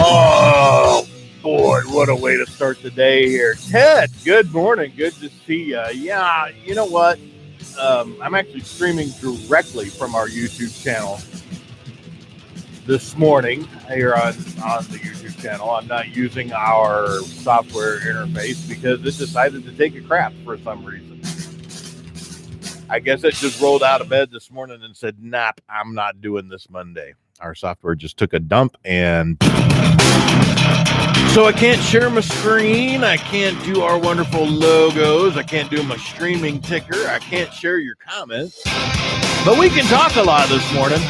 Oh, boy, what a way to start the day here. Ted, good morning. Good to see you. Yeah, you know what? I'm actually streaming directly from our YouTube channel this morning here on the YouTube channel. I'm not using our software interface because it decided to take a crap for some reason. I guess it just rolled out of bed this morning and said, "Nah, I'm not doing this Monday." Our software just took a dump, and so I can't share my screen. I can't do our wonderful logos. I can't do my streaming ticker. I can't share your comments. But we can talk a lot this morning.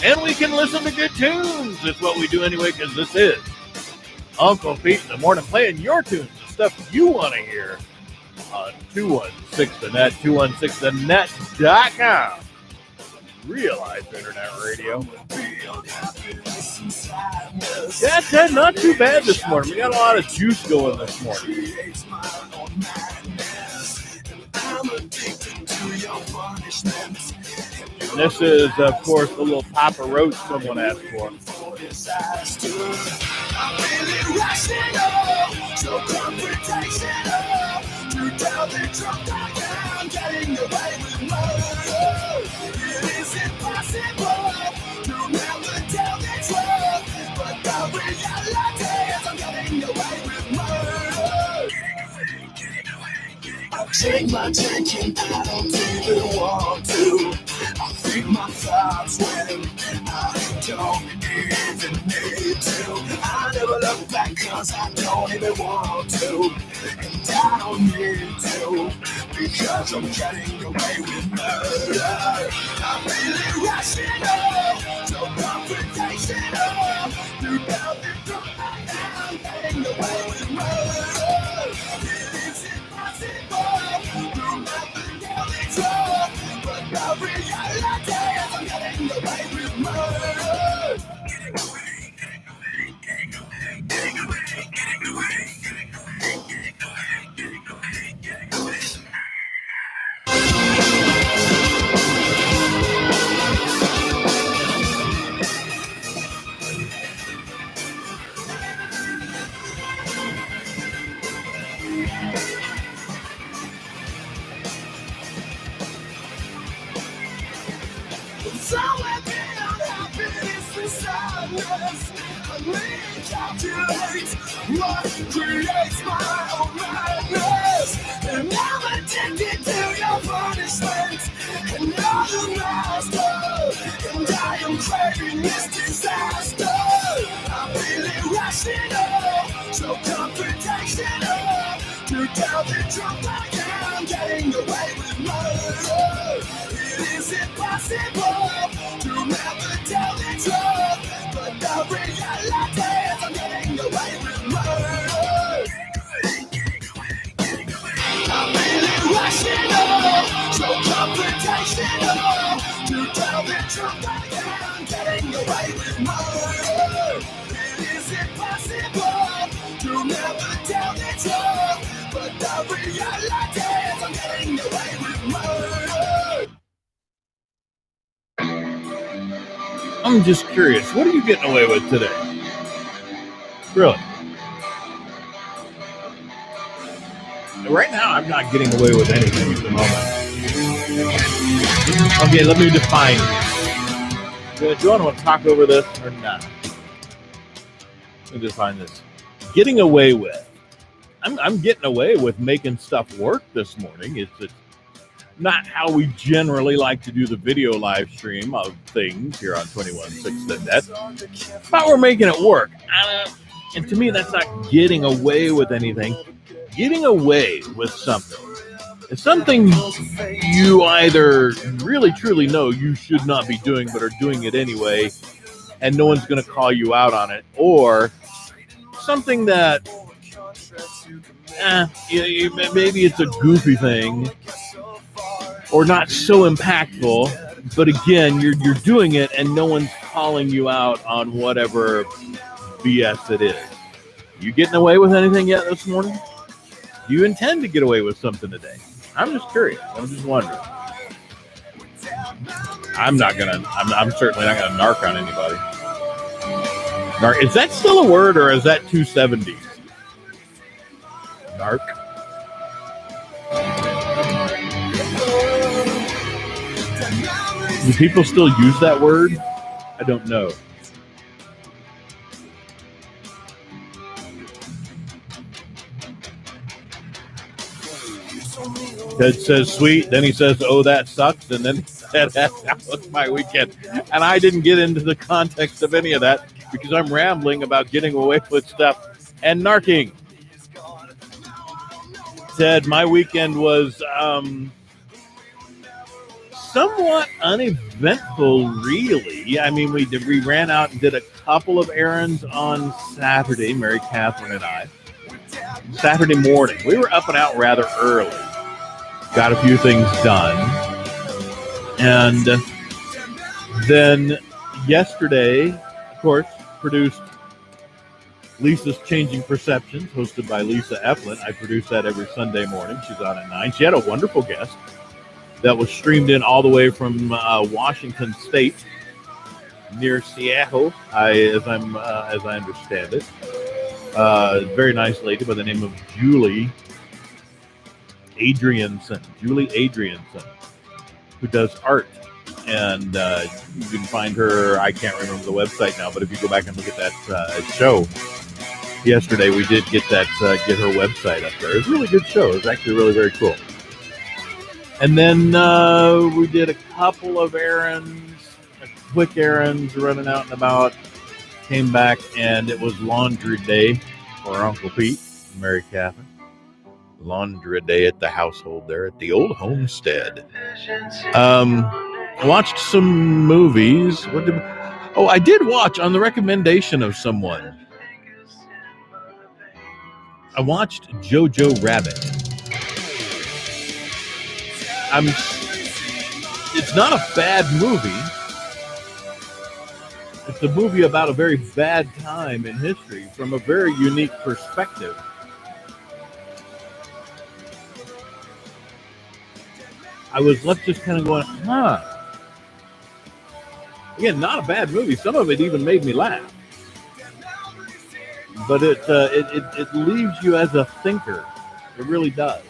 And we can listen to good tunes. That's what we do anyway, because this is Uncle Pete in the morning playing your tunes, the stuff you want to hear on 216thenet, 216thenet.com. Realize Internet Radio. Yeah, not too bad this morning. We got a lot of juice going this morning. And this is, of course, the little Papa Roach someone asked for. Take my drinking, I don't even want to. I think my thoughts when I don't even need to. I never look back cause I don't even want to. And I don't need to because I'm getting away with murder. I'm really rational, so confrontational. You know the truth, I'm getting away with murder. It is impossible. But the reality is I'm getting away with murder. Getting away, getting away, getting away, getting away, getting away, getting away, getting away, getting away, getting away. Somewhere beyond happiness and sadness, I'm reaching calculate what creates my own madness. And I'm addicted to your punishment. Another master, and I am craving this disaster. I'm feeling rational, so confrontational. To tell the truth, I am getting away with murder. It is impossible to never tell the truth, but the reality is I'm getting away with murder. I'm feeling rational, so confrontational. To tell the truth, I am getting away with murder. It is impossible to never tell the truth, but the reality is I'm getting away with murder. I'm just curious, what are you getting away with today? Really? Right now, I'm not getting away with anything at the moment. Okay, let me define it. Do you want to talk over this or not? Let me define this. Getting away with. I'm getting away with making stuff work this morning. It's not how we generally like to do the video live stream of things here on 216.net, but we're making it work. And to me, that's not getting away with anything. Getting away with something is something you either really truly know you should not be doing, but are doing it anyway, and no one's going to call you out on it, or something that maybe it's a goofy thing or not so impactful, but again, you're doing it and no one's calling you out on whatever BS it is. You getting away with anything yet this morning? Do you intend to get away with something today? I'm just curious. I'm just wondering. I'm certainly not gonna narc on anybody. Narc, is that still a word or is that 270s? Narc. Do people still use that word? I don't know. Ted says sweet, then he says, oh, that sucks, and then he said that was my weekend. And I didn't get into the context of any of that because I'm rambling about getting away with stuff and narking. Ted, my weekend was somewhat uneventful, really. I mean, we ran out and did a couple of errands on Saturday, Mary Catherine and I. Saturday morning. We were up and out rather early. Got a few things done. And then yesterday, of course, produced Lisa's Changing Perceptions, hosted by Lisa Eflin. I produce that every Sunday morning. She's on at 9. She had a wonderful guest that was streamed in all the way from Washington State, near Seattle, as I understand it. Very nice lady by the name of Julie Adrianson, who does art. And you can find her, I can't remember the website now, but if you go back and look at that show yesterday, we did get her website up there. It was a really good show. It was actually really very cool. And then we did a couple of quick errands, running out and about. Came back, and it was laundry day for Uncle Pete and Mary Catherine. Laundry day at the household there at the old homestead. Watched some movies. I did watch on the recommendation of someone. I watched Jojo Rabbit. It's not a bad movie. It's a movie about a very bad time in history from a very unique perspective. I was left just kind of going, Again, not a bad movie. Some of it even made me laugh. But it leaves you as a thinker. It really does.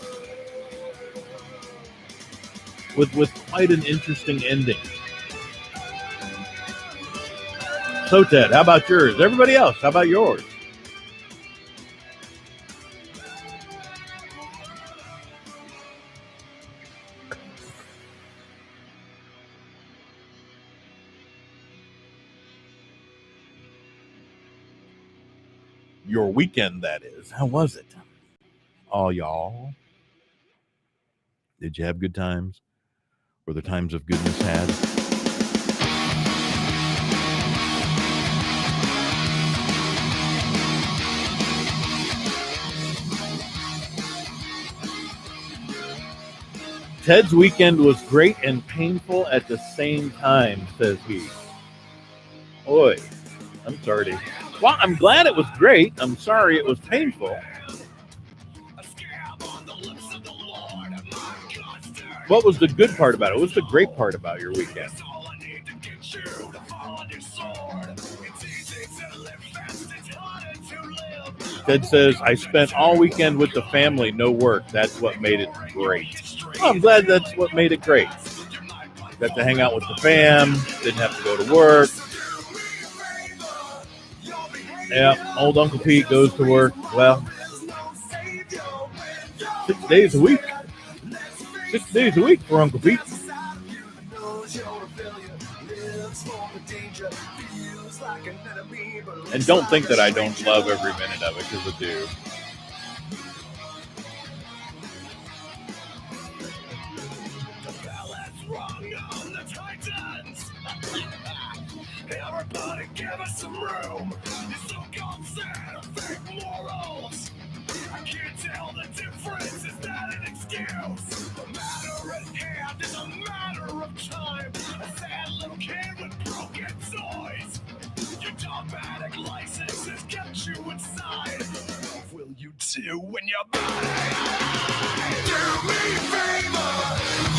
With quite an interesting ending. So, Ted, how about yours? Everybody else, how about yours? your weekend, that is. How was it? All y'all. Did you have good times? Were there times of goodness had? Ted's weekend was great and painful at the same time, says he. Oi, I'm sorry. Well, I'm glad it was great. I'm sorry it was painful. What was the good part about it? What's the great part about your weekend? Ted says, I spent all weekend with the family, no work. That's what made it great. Well, I'm glad that's what made it great. Got to hang out with the fam, didn't have to go to work. Yeah, old Uncle Pete goes to work, 6 days a week. 6 days a week for Uncle Pete. And don't think that I don't love every minute of it, because I do. Everybody give us some room. It's so concerned of fake morals. I can't tell the difference. Is that an excuse? The matter at hand is a matter of time. A sad little kid with broken toys. Your dogmatic license has kept you inside. What will you do when your body? Do me a favor.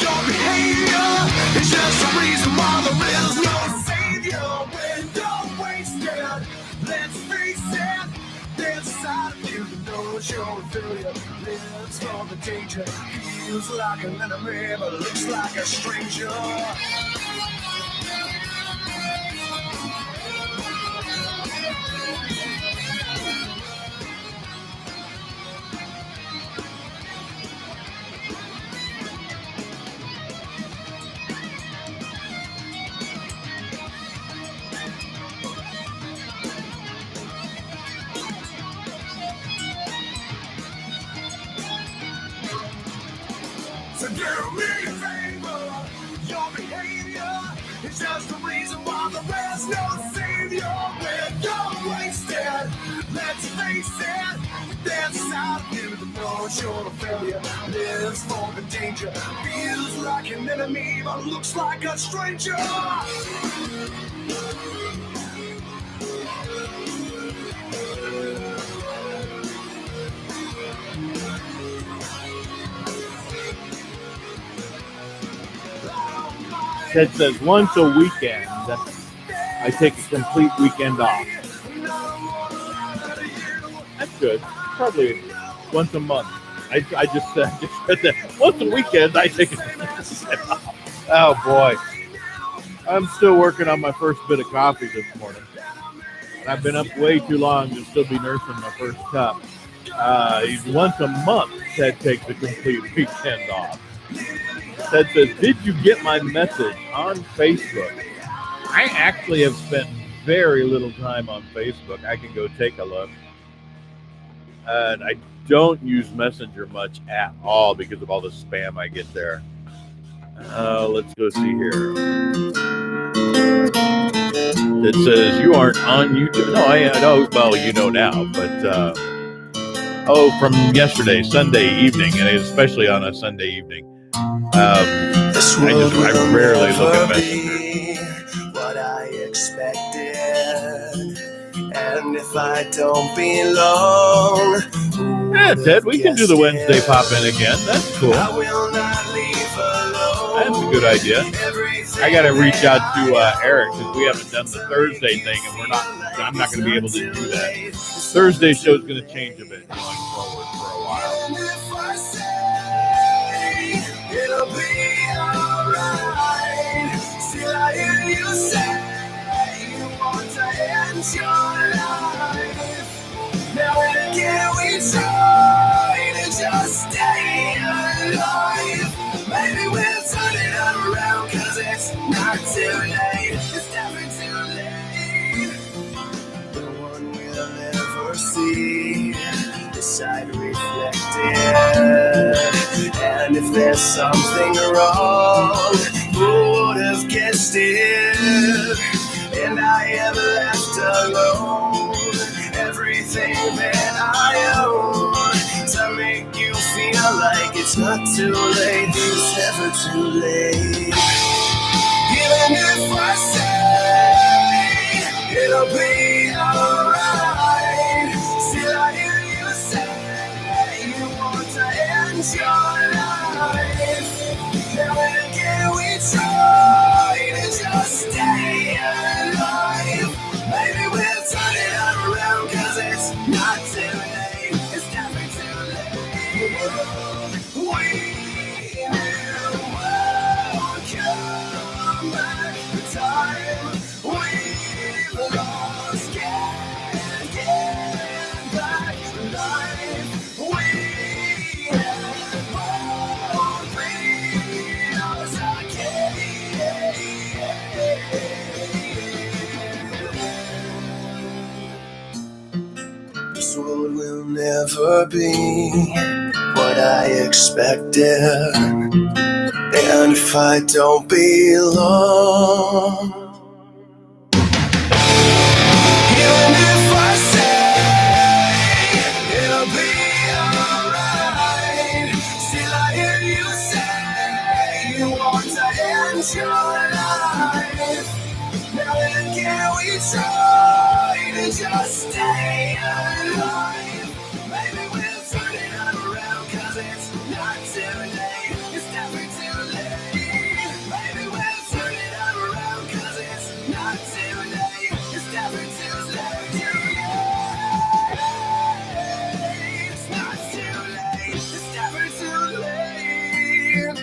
Your behavior is just a reason why there is no savior. When you're wasted, let's face it. There's a side of you that knows you're a failure. Lives for the danger. Feels like an enemy, but looks like a stranger. So do me a favor, your behavior is just the reason why there is no savior. When you're wasted, let's face it, there's a side of you that knows you're a failure. Lives for the danger, feels like an enemy, but looks like a stranger. Ted says, once a weekend, I take a complete weekend off. That's good. Probably once a month. I just said that. Once a weekend, I take a complete weekend off. Oh, boy. I'm still working on my first bit of coffee this morning. And I've been up way too long to still be nursing my first cup. Once a month, Ted takes a complete weekend off. Ted says, did you get my message on Facebook? I actually have spent very little time on Facebook. I can go take a look. And I don't use Messenger much at all because of all the spam I get there. Let's go see here. It says, you aren't on YouTube. No, I know. Well, you know now. But, from yesterday, Sunday evening, and especially on a Sunday evening. I rarely look at Messenger. What I expected, and if I don't belong. Yeah, Ted, we can do the Wednesday pop in again. That's cool. I will not leave alone. That's a good idea. I got to reach out to Eric because we haven't done the Thursday thing, and I'm not going to be able to do that. Thursday show is going to change a bit going forward for a while. It'll be alright. Still I hear you say you want to end your life. Now and again we try to just stay alive. Maybe we'll turn it around, cause it's not too late. It's never too late. No one will ever foresee the side reflected. And if there's something wrong, who would have guessed it? And I am left alone, everything that I own, to make you feel like it's not too late. It's never too late. Even if I say it'll be alright, still I hear you say you want to end your life. Now and again we try to just stay alive. Maybe we'll turn it around, 'cause it's not too late. It's never too late. We won't come back. The time we've lost can't get back. Life we had won't bring us again. This world will never be what I expected. And if I don't belong, even if I say it'll be alright, still I hear you say you want to end your life. Now and again we try to just stay alive. Maybe we'll turn it around, 'cause it's not too late. It's never too late. Maybe we'll turn it around, 'cause it's not too late. It's never too late. It's not too late. It's never too late.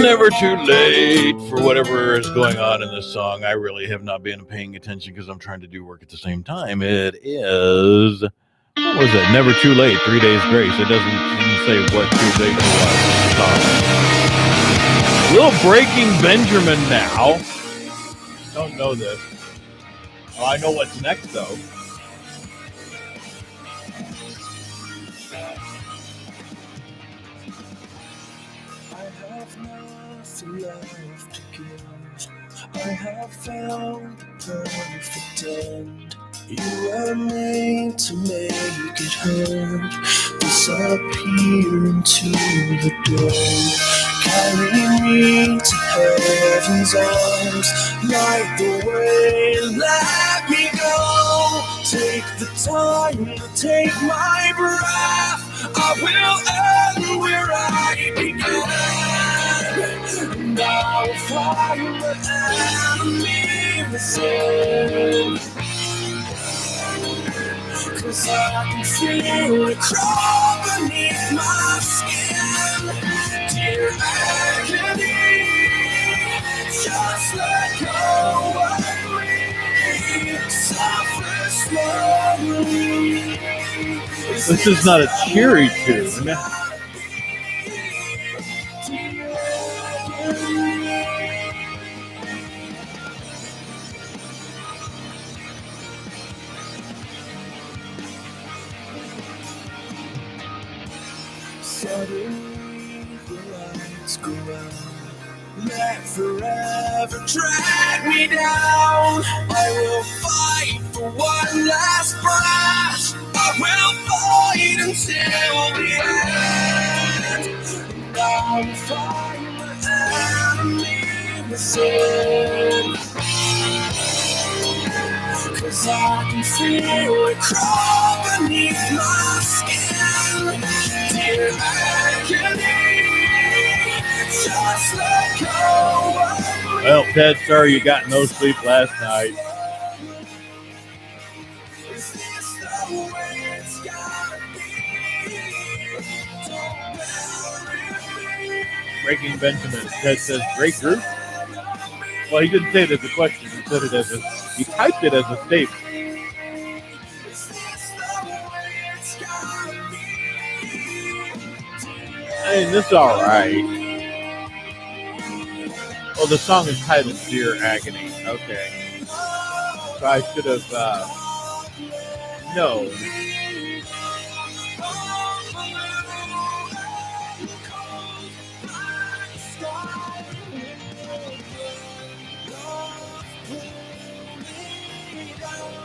Never too late for whatever is going on in this song. I really have not been paying attention because I'm trying to do work at the same time. It is, what was it? Never too late. 3 Days Grace. It doesn't even say what 2 days for what. Little Breaking Benjamin now. Don't know this. Oh, I know what's next though. Left to give. I have found the perfect end. You were made to make it hurt. Disappear into the dawn. Carry me to heaven's arms. Light the way, let me go. Take the time to take my breath. I will end where I began. And I will find the enemy within. 'Cause I can feel it crawl beneath my skin. Dear agony, just let go of me. Suffer slowly. This is not a cheery tune. Suddenly the lights go out. Let forever drag me down. I will fight for one last breath. I will fight until the end. And I will find the enemy within. 'Cause I can feel it crawl beneath my skin. Dear agony, just let go of me. Well, Ted, sorry you got no sleep last night. Is this the way it's gotta be? Don't bury me. Breaking Benjamin. Ted says, great group. Well, he didn't say it as a question. He said it as a, he typed it as a statement. I mean, this is all right. Oh, the song is titled Dear Agony. Okay. So I should have known.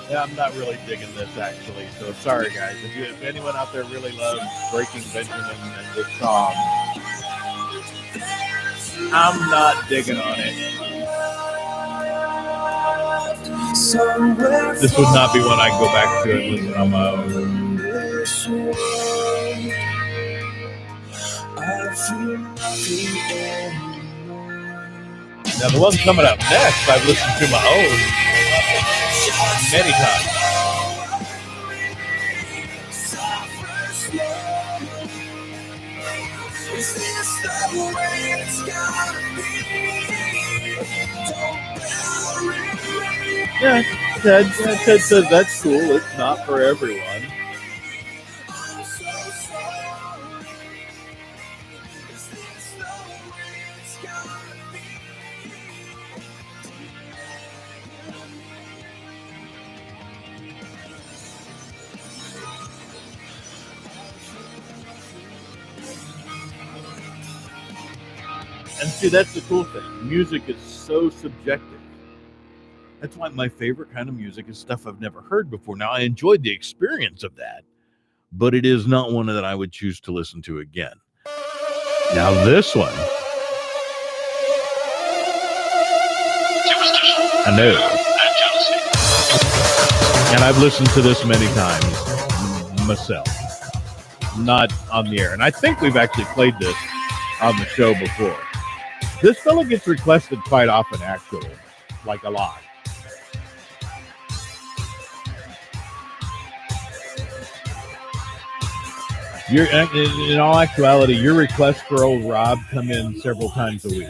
Yeah, I'm not really digging this actually. So sorry guys. If anyone out there really loves Breaking Benjamin and this song, I'm not digging on it. This would not be one I can go back to and listen on my own. Now the one coming up next, I've listened to my own many times. Yeah, Ted says that's cool. It's not for everyone. And see, that's the cool thing. Music is so subjective. That's why my favorite kind of music is stuff I've never heard before. Now, I enjoyed the experience of that, but it is not one that I would choose to listen to again. Now, this one, I know. And I've listened to this many times myself, not on the air. And I think we've actually played this on the show before. This fella gets requested quite often, actually, like a lot. In all actuality, your requests for old Rob come in several times a week.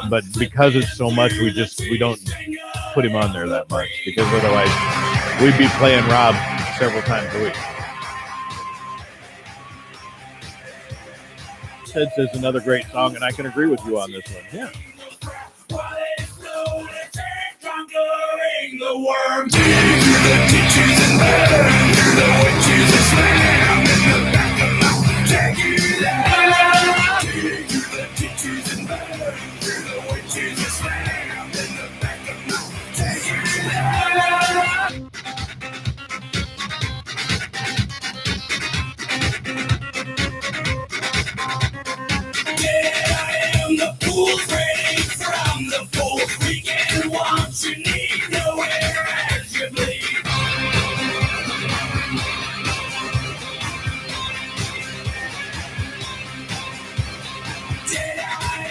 But because it's so much, we don't put him on there that much, because otherwise we'd be playing Rob several times a week. Ted says another great song, and I can agree with you on this one. Yeah. The worm the ditches and burn the witches and slam in the back of mouth. Take you there. Dig the ditches and burn the witches and slam in the back of mouth. Take you there. Yeah, I am the fool ready from the fourth weekend. Want you need nowhere as you bleed. Dead I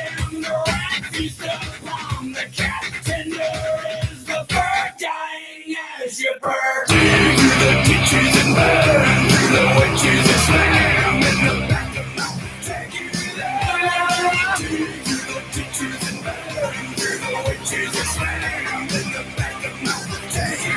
am the rat feast upon the cat. Tender is the bird dying as you burn. Dig through the ditches and burn through the witches and slam in the back of mouth. Take you there. Dig through the ditches and burn through the witches and slam in the back of mouth. Take you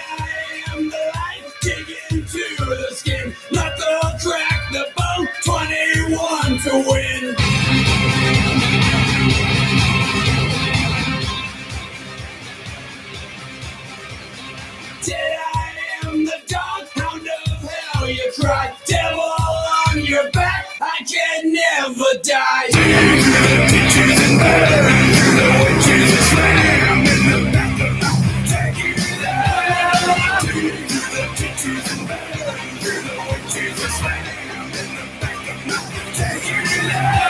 I am the light, dig into the skin, knuckle crack the bone, 21 to win. Dead I am the dog, hound of hell, you cry, devil on your back, I can never die. Dig through the ditches and burn through the witches and slam in the back of mouth. Take you there. Dig through the ditches and burn through the witches and slam in the back of mouth. Take you there.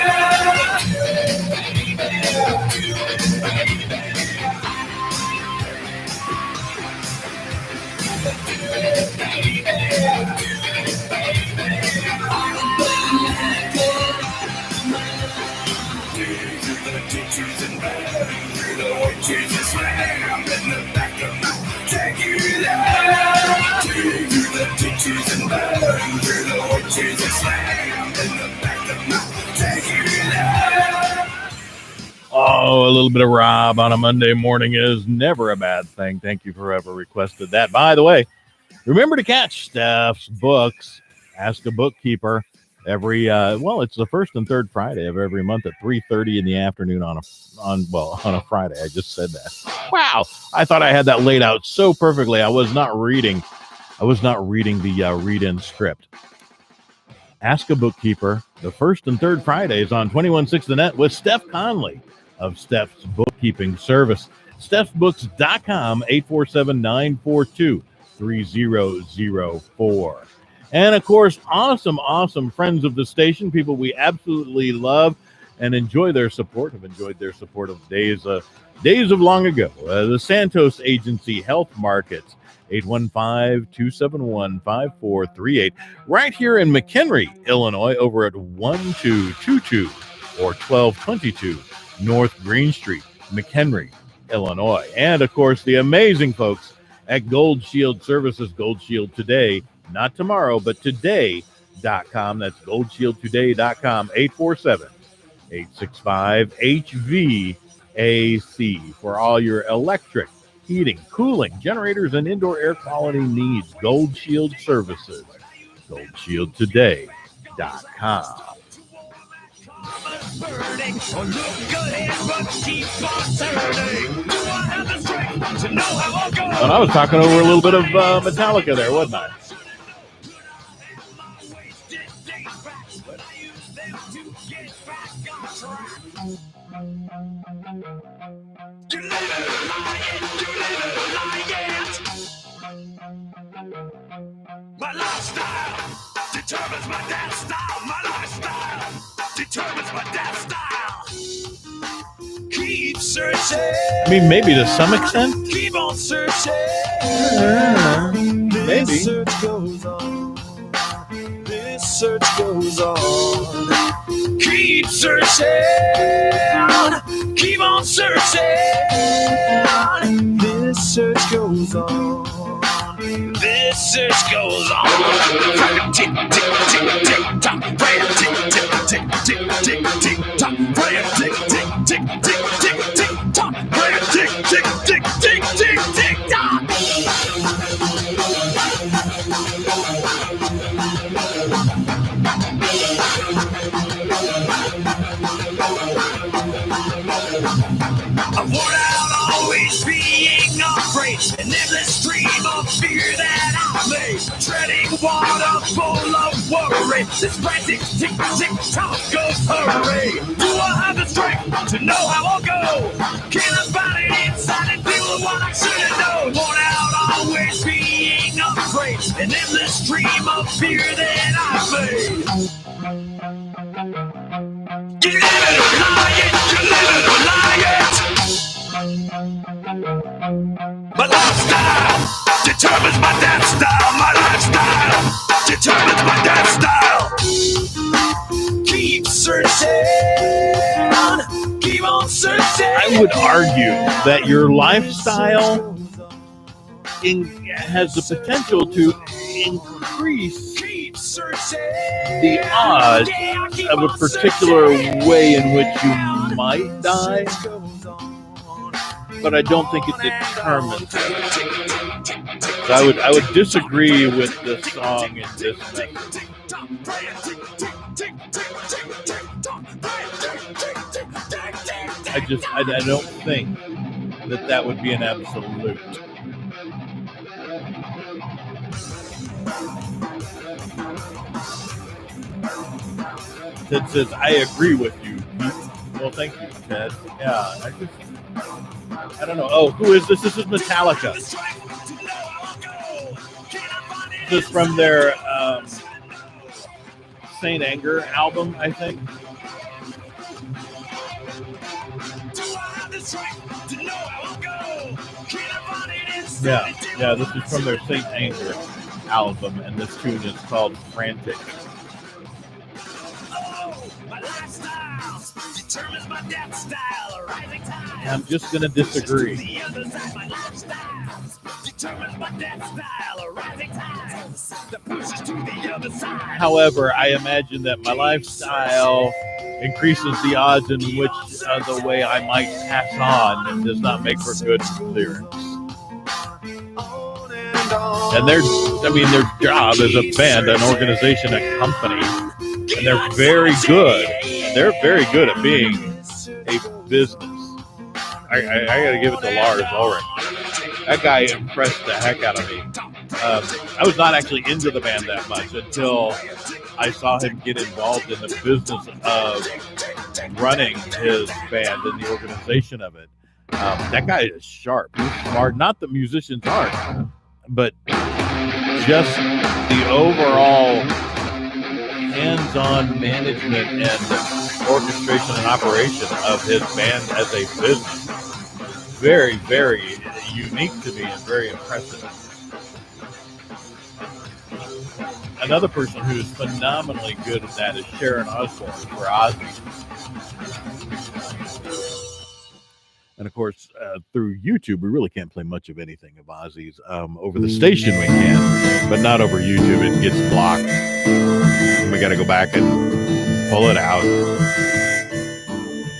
Ditches and burn through the witches and slam in the back of mouth. Take you there. Oh, a little bit of Rob on a Monday morning is never a bad thing. Thank you for whoever requested that. By the way, remember to catch Steph's books, Ask a Bookkeeper, every it's the first and third Friday of every month at 3:30 in the afternoon on a Friday. I just said that. Wow, I thought I had that laid out so perfectly. I was not reading the read-in script. Ask a Bookkeeper, the first and third Fridays on 216 The Net with Steph Conley of Steph's Bookkeeping Service. Steph'sBooks.com, 847-942-3004. And, of course, awesome friends of the station, people we absolutely love and enjoy their support, have enjoyed their support of days of long ago. The Santos Agency Health Markets, 815-271-5438, right here in McHenry, Illinois, over at 1222 or 1222 North Green Street, McHenry, Illinois. And, of course, the amazing folks at Gold Shield Services, Gold Shield Today, not tomorrow, but today.com. That's goldshieldtoday.com, 847-865-HVAC for all your electric, heating, cooling, generators, and indoor air quality needs. Gold Shield Services, goldshieldtoday.com. And I was talking over a little bit of Metallica there, wasn't I? My lifestyle determines my dance style. My lifestyle determines my dance style. Keep searching. I mean, maybe to some extent. Keep on searching. Maybe. This search goes on. This search goes on. Keep searching. Keep on searching. This search goes on. This search goes on. Tick, tick, tick, tick, tock. Tick, tick, tick, tick, tick, tick, tock. Tick, tick, tick, tick, tick, tick, tock. Tick, tick, tick, tick, tick, tick, tock. I'm worn out always being afraid. An endless stream of fear that I made. Treading water full of worry. This frantic tick, tick, tock goes hurry. Do I have the strength to know how I'll go? Can I find it inside and feel what I should have known? Worn out always being afraid. An endless stream of fear that I made. You live it or lie it, you live it or lie it. My lifestyle determines my dance style. My lifestyle determines my dance style. Keep searching. Keep on searching. I would argue that your lifestyle has the potential to increase the odds of a particular way in which you might die, but I don't think it determines it. So I would disagree with the song in this message. I don't think that would be an absolute. Ted says, I agree with you, Pete. Well, thank you, Ted. Yeah, I don't know. Oh, who is this? This is Metallica. This is from their Saint Anger album, I think. Yeah, this is from their Saint Anger album, and this tune is called Frantic. I'm just going to disagree. However, I imagine that my lifestyle increases the odds in which the way I might pass on and does not make for good lyrics. And their job as a band, an organization, a company, and they're very good. They're very good at being a business. I got to give it to Lars Ulrich. That guy impressed the heck out of me. I was not actually into the band that much until I saw him get involved in the business of running his band and the organization of it. That guy is sharp. He's smart. Not that musicians aren't, but just the overall hands-on management and orchestration and operation of his band as a business. Very, very unique to me and very impressive. Another person who's phenomenally good at that is Sharon Osbourne for Ozzy. And of course, through YouTube, we really can't play much of anything of Ozzy's. Over the station we can, but not over YouTube. It gets blocked. And we got to go back and pull it out.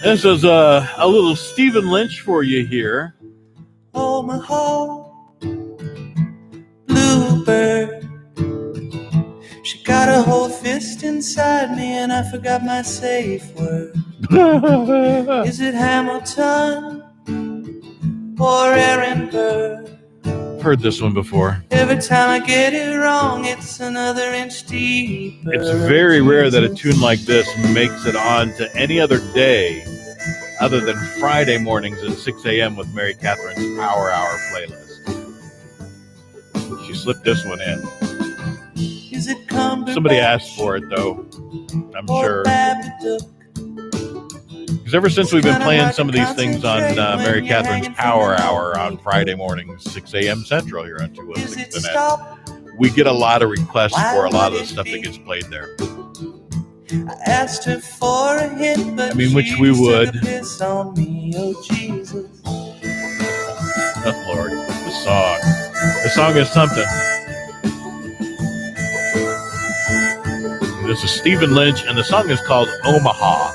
This is a little Stephen Lynch for you here. Oh, my heart, bluebird. She got a whole fist inside me and I forgot my safe word. Is it Hamilton or Aaron Burr? Heard this one before. Every time I get it wrong, it's another inch deeper. It's very rare that a tune like this makes it on to any other day other than Friday mornings at 6 a.m. with Mary Catherine's Power Hour playlist. She slipped this one in. Is it Somebody asked for it, though, I'm sure. Because ever since we've been playing some of these things on Mary Catherine's Power Hour on Friday mornings, 6 a.m. Central here on 216 The Net, we get a lot of requests for a lot of the stuff that gets played there. I asked her for a hit, but which we would. On me, oh Jesus. Oh, Lord, the song. The song is something. This is Stephen Lynch, and the song is called Omaha.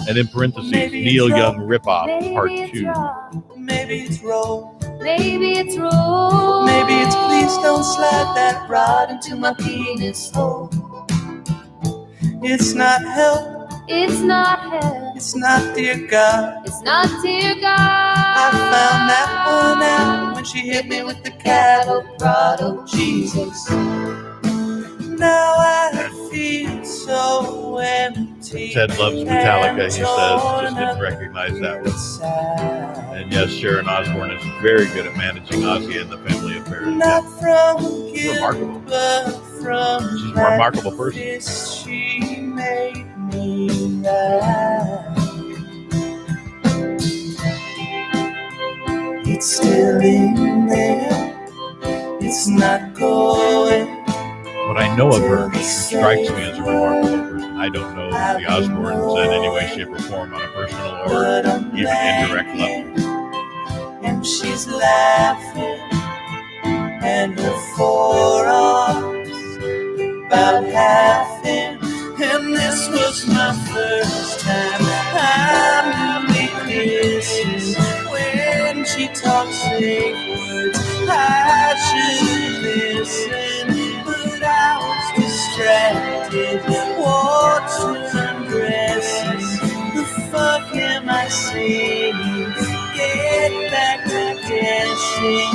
And in parentheses, Neil Young Ripoff, Part 2. Maybe it's roll. Maybe it's roll. Maybe it's please don't slide that rod into my penis hole. It's not help. It's not help. It's not dear God. It's not dear God. I found that one out when she hit me with the cattle prod. Oh Jesus. Now I feel so empty. Ted loves Metallica, he says. Just didn't recognize that one. And yes, Sharon Osbourne is very good at managing Ozzy and the family affairs. Not from remarkable. But from she's a remarkable person. She made me laugh. It's still in there. It's not going. What I know of her, she strikes me as a remarkable person. I don't know the Osbournes in any way, shape, or form on a personal or even indirect level. And she's laughing, and her forearms about half in. And this was my first time I'm really kissing. When she talks safe words, I should listen. I was distracted, watching undresses. The fuck am I saying? Get back to guessing.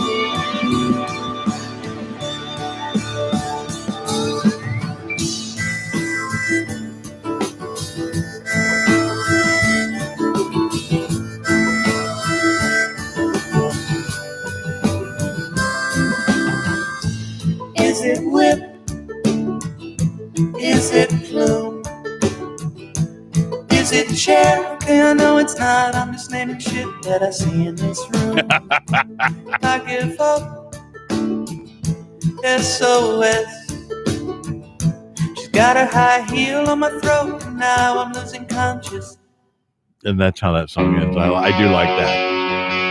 Is it whip? Is it plume? Is it chair? Okay, I know it's not. I'm just naming shit that I see in this room. I give up. SOS. She's got her high heel on my throat, and now I'm losing conscious. And that's how that song ends. I do like that.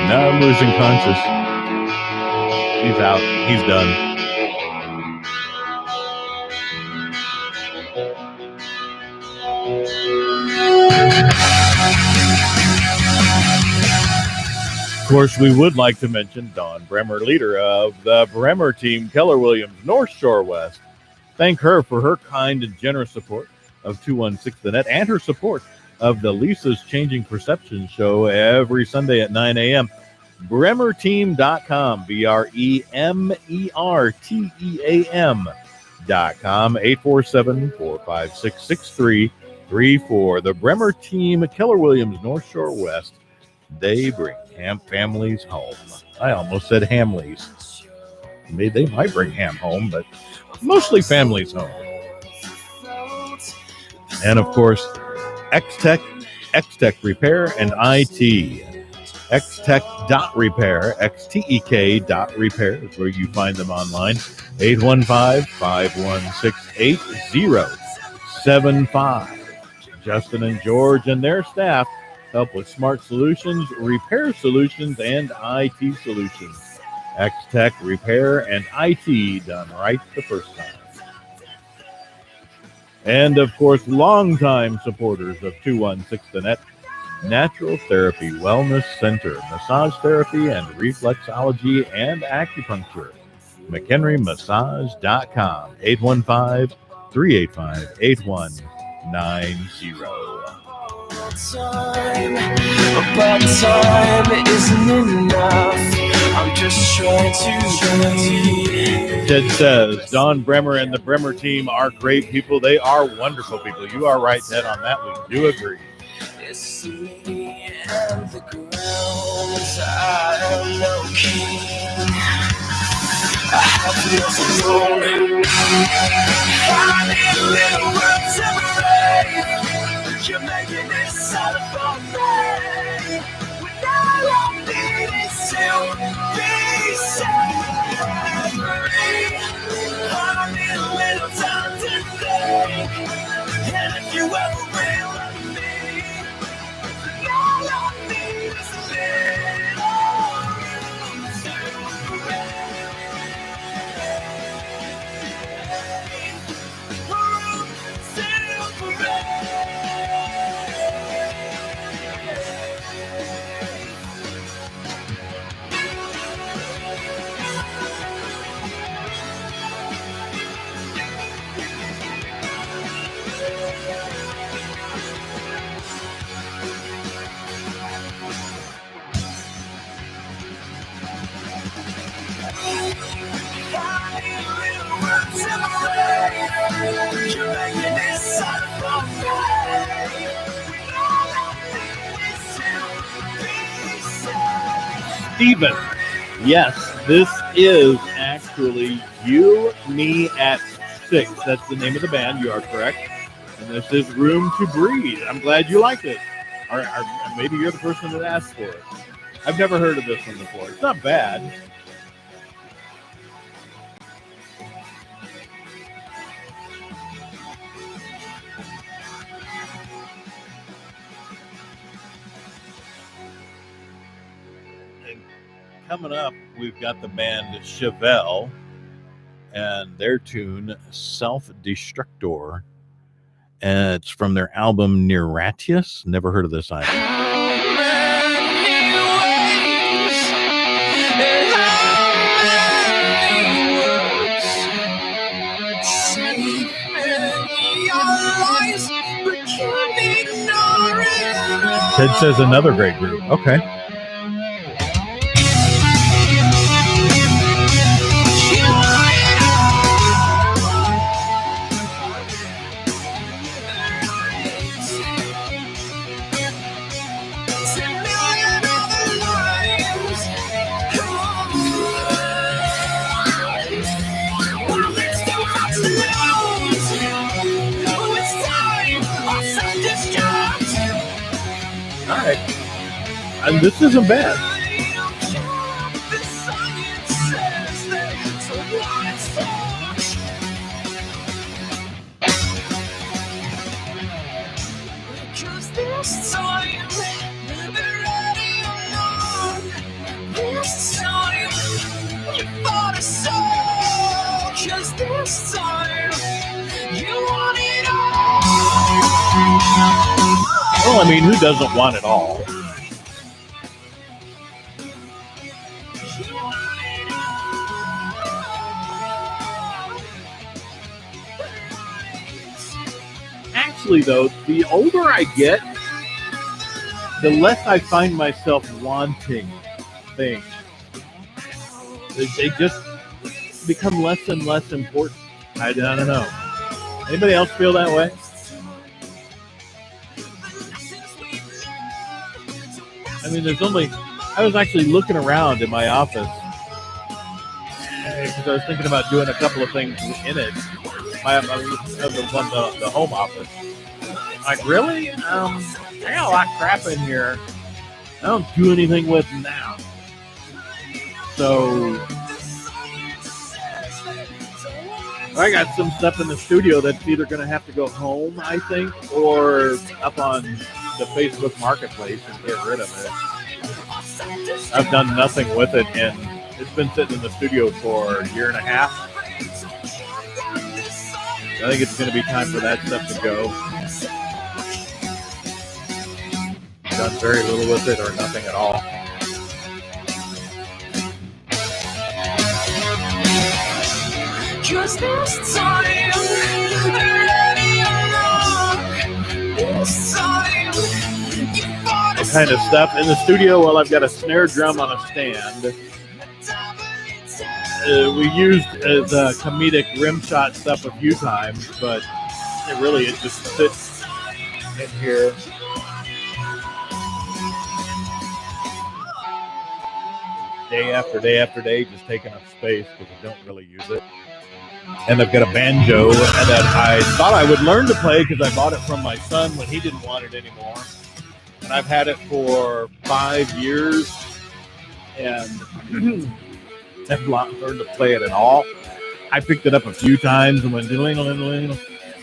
Now I'm losing conscious. He's out. He's done. Of course, we would like to mention Dawn Bremer, leader of the Bremer team, Keller Williams, North Shore West. Thank her for her kind and generous support of 216 The Net and her support of the Lisa's Changing Perception show every Sunday at 9 a.m. BremerTeam.com, BremerTeam.com, 847-456-6334. The Bremer team, Keller Williams, North Shore West. They bring families home. I almost said Hamleys. Maybe they might bring ham home, but mostly families home. And of course, X-Tech Repair and IT. Xtech.repair, Xtek.repair is where you find them online. 815-516-8075. Justin and George and their staff help with smart solutions, repair solutions, and IT solutions. X-Tech Repair and IT, done right the first time. And, of course, longtime supporters of 216 The Net, Natural Therapy Wellness Center, massage therapy and reflexology and acupuncture. McHenryMassage.com, 815-385-8190. But time isn't enough. I'm just trying to breathe. Ted says, Dawn Bremer and the Bremer team are great people. They are wonderful people. You are right, Ted, on that. We do agree. It's me and the grounds. I am no king. I have nothing going. I need a little world to breathe. You're making it sound for me. When all I need is to be set free. I need a little time to think. And if you ever will love me, all I need is a little room to breathe. Room to breathe. Steven, yes, this is actually You, Me at 6. That's the name of the band. You are correct. And this is Room to Breathe. I'm glad you like it. Or maybe you're the person that asked for it. I've never heard of this one before. It's not bad. Coming up, we've got the band Chevelle and their tune Self-Destructor. And it's from their album Neuratius. Never heard of this either. Ted says another great group. Okay. And this isn't bad. 'Cause this time you want it all. Well, I mean, who doesn't want it all? You want it all. Actually, though, the older I get, the less I find myself wanting things. They just become less and less important. I don't know. Anybody else feel that way? I mean, I was actually looking around in my office because I was thinking about doing a couple of things in it. The home office. Like, really? I got a lot of crap in here. I don't do anything with now. So I got some stuff in the studio that's either going to have to go home, I think, or up on the Facebook Marketplace and get rid of it. I've done nothing with it, and it's been sitting in the studio for a year and a half. I think it's going to be time for that stuff to go. Done very little with it or nothing at all. Just this time, ready or not, this time, What kind of stuff in the studio? Well, I've got a snare drum on a stand. We used the comedic rim shot stuff a few times, but it just sits in here. Day after day after day, just taking up space because I don't really use it. And I've got a banjo that I thought I would learn to play because I bought it from my son when he didn't want it anymore. And I've had it for 5 years and have not learned to play it at all. I picked it up a few times and went ding-a-ling-a-ling.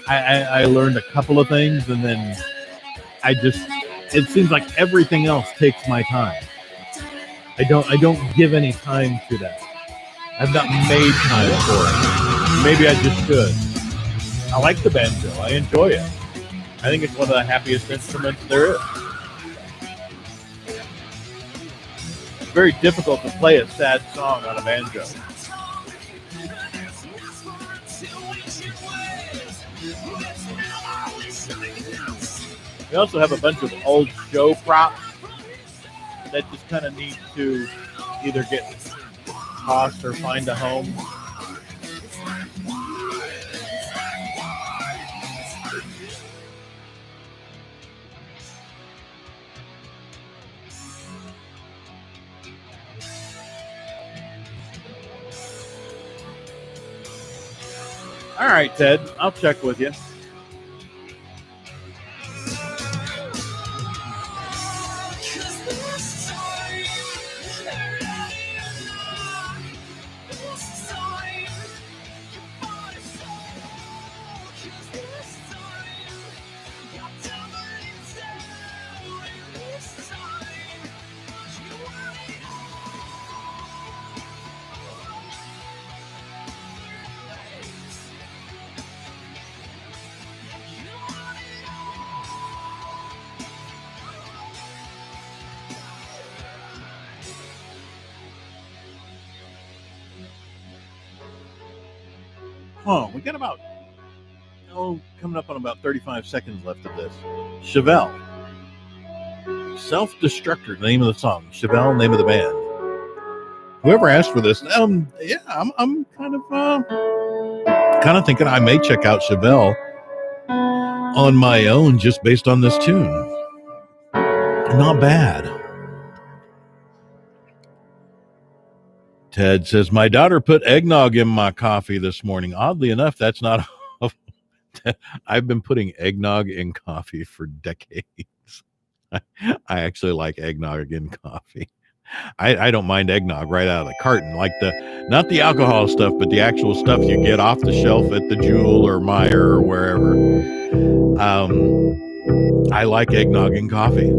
I learned a couple of things, and then it seems like everything else takes my time. I don't give any time to that. I've not made time for it. Maybe I just should. I like the banjo. I enjoy it. I think it's one of the happiest instruments there is. It's very difficult to play a sad song on a banjo. We also have a bunch of old show props that just kind of need to either get tossed or find a home. All right, Ted, I'll check with you. We got about, coming up on about 35 seconds left of this. Chevelle. Self-Destructor, the name of the song. Chevelle, name of the band. Whoever asked for this, I'm kind of thinking I may check out Chevelle on my own just based on this tune. Not bad. Ted says, my daughter put eggnog in my coffee this morning. Oddly enough, that's not... I've been putting eggnog in coffee for decades. I actually like eggnog in coffee. I don't mind eggnog right out of the carton, like not the alcohol stuff, but the actual stuff you get off the shelf at the Jewel or Meijer or wherever. I like eggnog in coffee.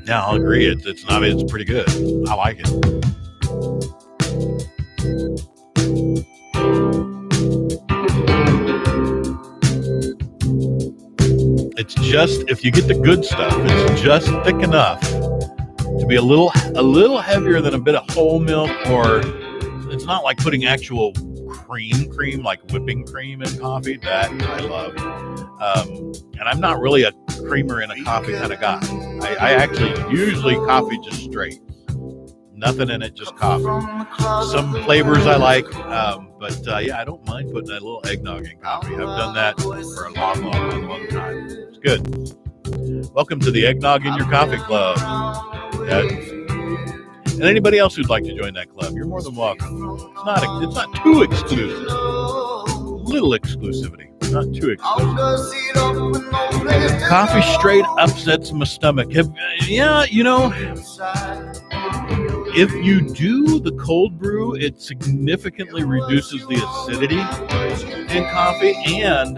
Yeah, I'll agree. It's pretty good. I like it. It's just, if you get the good stuff, it's just thick enough to be a little heavier than a bit of whole milk, or it's not like putting actual cream like whipping cream in coffee. That I love. And I'm not really a creamer in a coffee kind of guy. I actually usually coffee just straight. Nothing in it, just coffee. Some flavors I like, but yeah, I don't mind putting a little eggnog in coffee. I've done that for a long time. It's good. Welcome to the Eggnog in Your Coffee Club. And anybody else who'd like to join that club, you're more than welcome. It's not too exclusive. Little exclusivity, not too exclusive. Coffee straight upsets my stomach. If you do the cold brew, it significantly reduces the acidity in coffee, and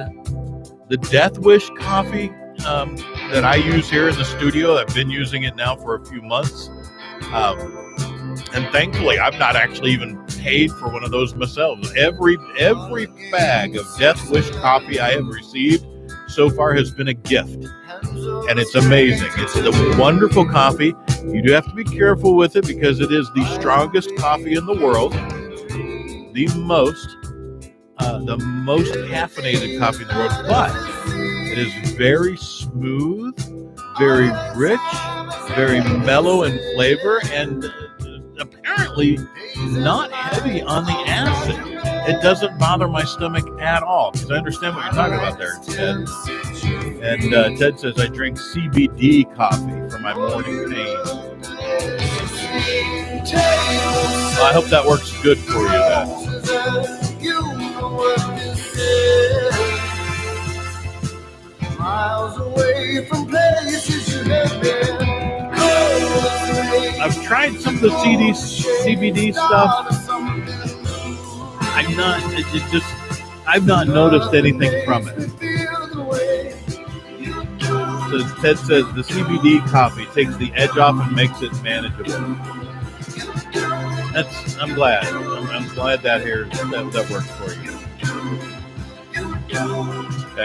the Death Wish coffee that I use here in the studio, I've been using it now for a few months. And thankfully, I've not actually even paid for one of those myself. Every bag of Death Wish coffee I have received so far has been a gift. And it's amazing. It's a wonderful coffee. You do have to be careful with it because it is the strongest coffee in the world. The most caffeinated coffee in the world. But it is very smooth, very rich, very mellow in flavor, and apparently not heavy on the acid. It doesn't bother my stomach at all, because I understand what you're talking about there, Ted. And Ted says, I drink CBD coffee for my morning pain. Well, I hope that works good for you then. Miles away from places you have been. I've tried some of the CBD stuff. I've not noticed anything from it. So Ted says the CBD coffee takes the edge off and makes it manageable. I'm glad. I'm glad that works for you.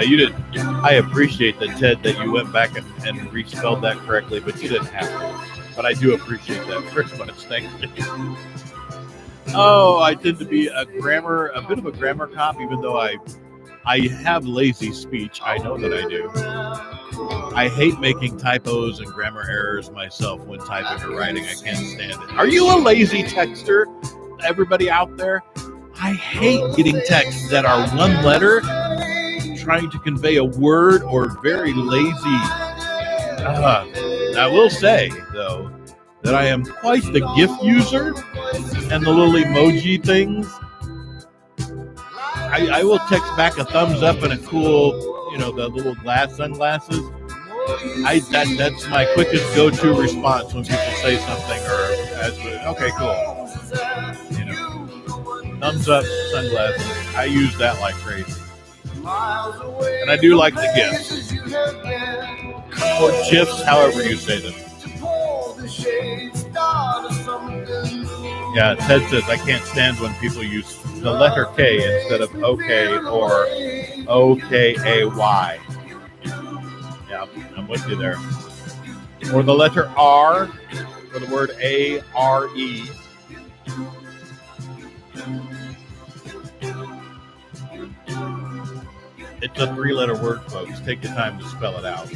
You did. I appreciate that, Ted, that you went back and respelled that correctly, but you didn't have to. But I do appreciate that very much. Thank you. Oh, I tend to be a bit of a grammar cop, even though I have lazy speech. I know that I do. I hate making typos and grammar errors myself when typing or writing. I can't stand it. Are you a lazy texter, everybody out there? I hate getting texts that are one letter trying to convey a word, or very lazy. I will say, though, that I am quite the GIF user and the little emoji things. I will text back a thumbs up and a cool, the little sunglasses. That's my quickest go-to response when people say something okay, cool. Thumbs up, sunglasses. I use that like crazy. And I do like the GIFs. Or GIFs, however you say them. Yeah, Ted says, I can't stand when people use the letter K instead of OK or OKAY. Yeah, I'm with you there. Or the letter R for the word ARE. It's a 3-letter word, folks. Take your time to spell it out.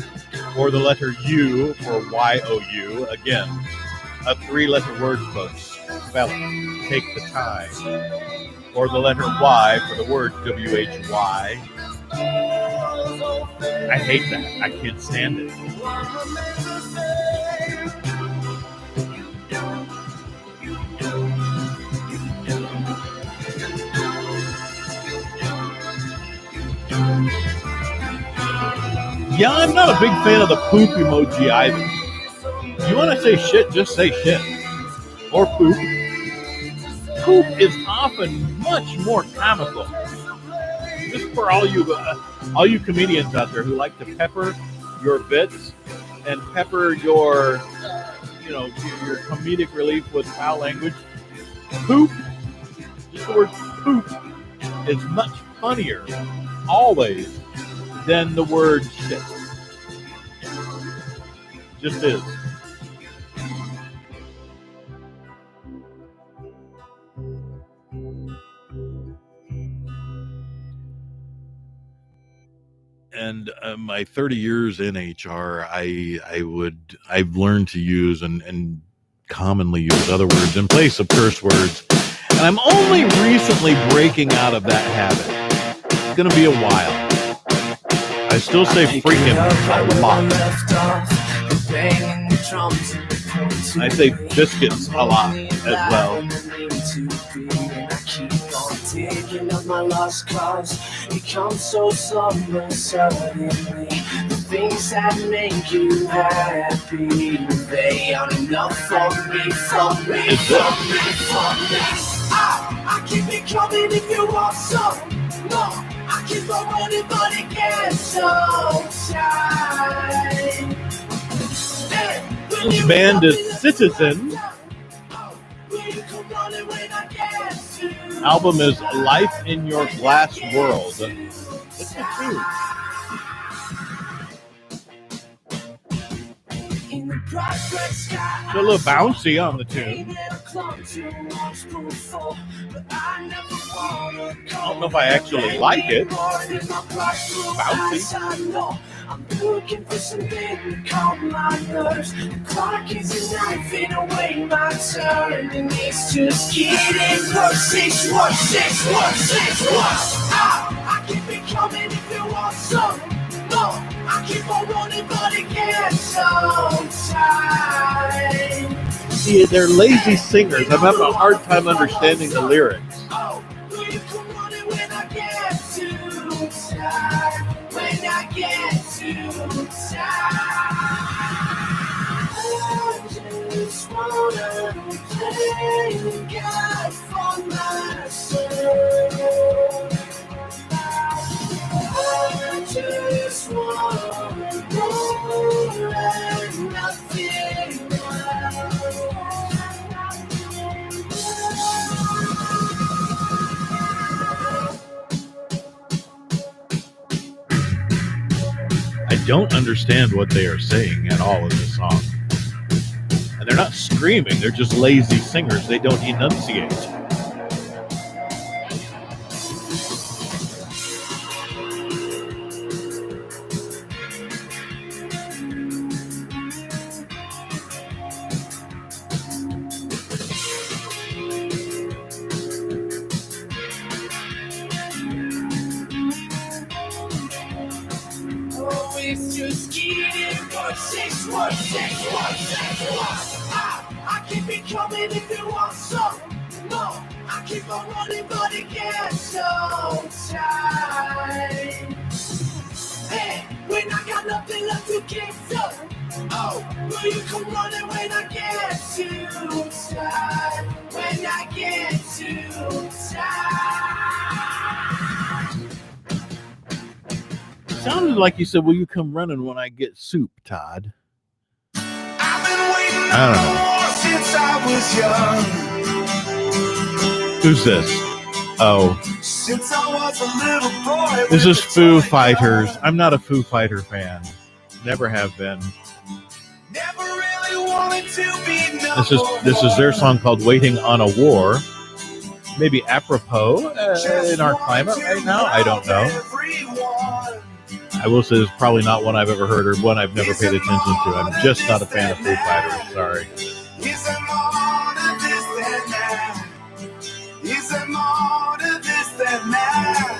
Or the letter U for YOU. Again, a 3-letter word, folks. Spell it. Take the time. Or the letter Y for the word WHY. I hate that. I can't stand it. Yeah, I'm not a big fan of the poop emoji either. You want to say shit, just say shit. Or poop. Poop is often much more comical. Just for all you comedians out there who like to pepper your bits and pepper your comedic relief with foul language. Poop, just the word poop, is much funnier, always, than the word shit. Just is. And my 30 years in HR, I've learned to use and commonly use other words in place of curse words. And I'm only recently breaking out of that habit. It's going to be a while. I still say freaking a lot. I say biscuits a lot as well. Taking up my lost cause, it comes so slowly, suddenly. The things that make you happy, they aren't enough for me. I keep it coming if you want some more. I keep on running, but it gets so tight. This band is Citizen. Album is Life in Your Glass World. It's a tune. It's a little bouncy on the tune. I don't know if I actually like it. Bouncy. I'm looking for something to calm my nerves. The clock is knifing away my turn, and it's just getting worse. I keep it coming if you want some more. I keep on running, but it gets so tight. See, they're lazy singers. I'm having a hard time understanding the lyrics. Oh, will you come running when I get too tired? When I get too tired, I just wanna thank God for my soul. I just wanna know and nothing else. I don't understand what they are saying at all in this song. And they're not screaming, they're just lazy singers. They don't enunciate. It's just getting worse. I keep it coming if you want some more. I keep on running, but it gets so tight. Hey, when I got nothing left to give up, oh, will you come running when I get too tired? When I get too tired. Sounded like you said, will you come running when I get soup, Todd? I've been waiting I don't know. since I was young. Who's this? Oh. Since I was a little boy. This is Foo Fighters. I'm not a Foo Fighter fan. Never have been. Never really wanted to be This is their song called Waiting on a War. Maybe apropos in our climate right now. I don't know. I will say it's probably not one I've ever heard or one I've never paid attention to. I'm just not a fan of Foo Fighters. Sorry. Is there more to this than that? Is there more to this than that?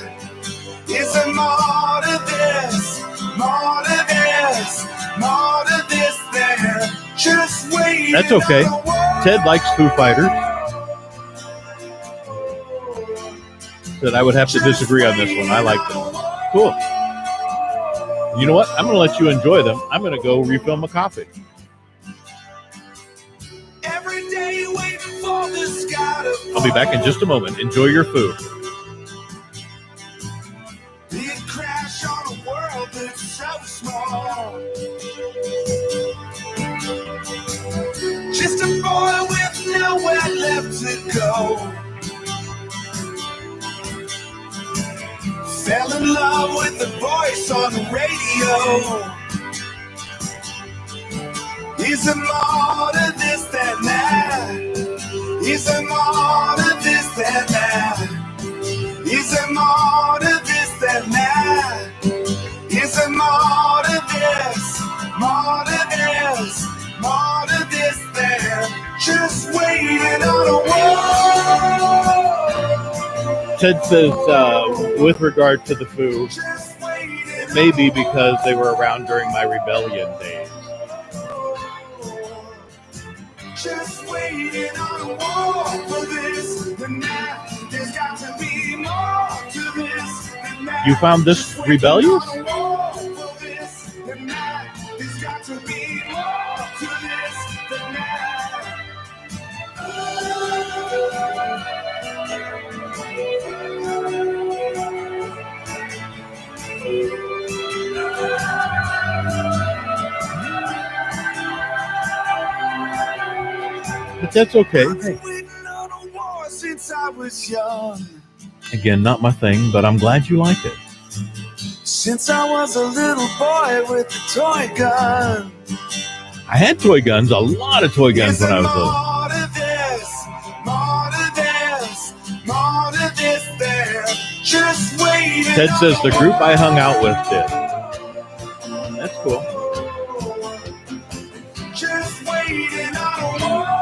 Is there more to this? More to this? More to this than just wait? That's okay. Ted likes Foo Fighters. Said I would have to disagree on this one. I like them. Cool. You know what? I'm going to let you enjoy them. I'm going to go refill my coffee. Every day waiting for the sky to fall. I'll be back in just a moment. Enjoy your food. Big crash on a world that's so small. Just a boy with nowhere left to go. Fell in love with the voice on the radio. Is there more to this than that? Is there more to this than that? Is there more to this than that? Is there more to this? More to this? More to this than just waiting on a wall? Ted says, with regard to the Foo, it may be because they were around during my rebellion days. Just waiting on a wall for this. And that there's got to be more to this. And that You found this just waiting rebellious? on a wall for this. And that there's got to be more to this than that. But that's okay. I've been waiting on a war since I was young. Again, not my thing, but I'm glad you like it. Since I was a little boy with a toy gun. I had toy guns, a lot of toy guns when I was little. More to this, more to this, more to this there. Just waiting. Ted says the group I hung out with did. That's cool. Just waiting on a wall.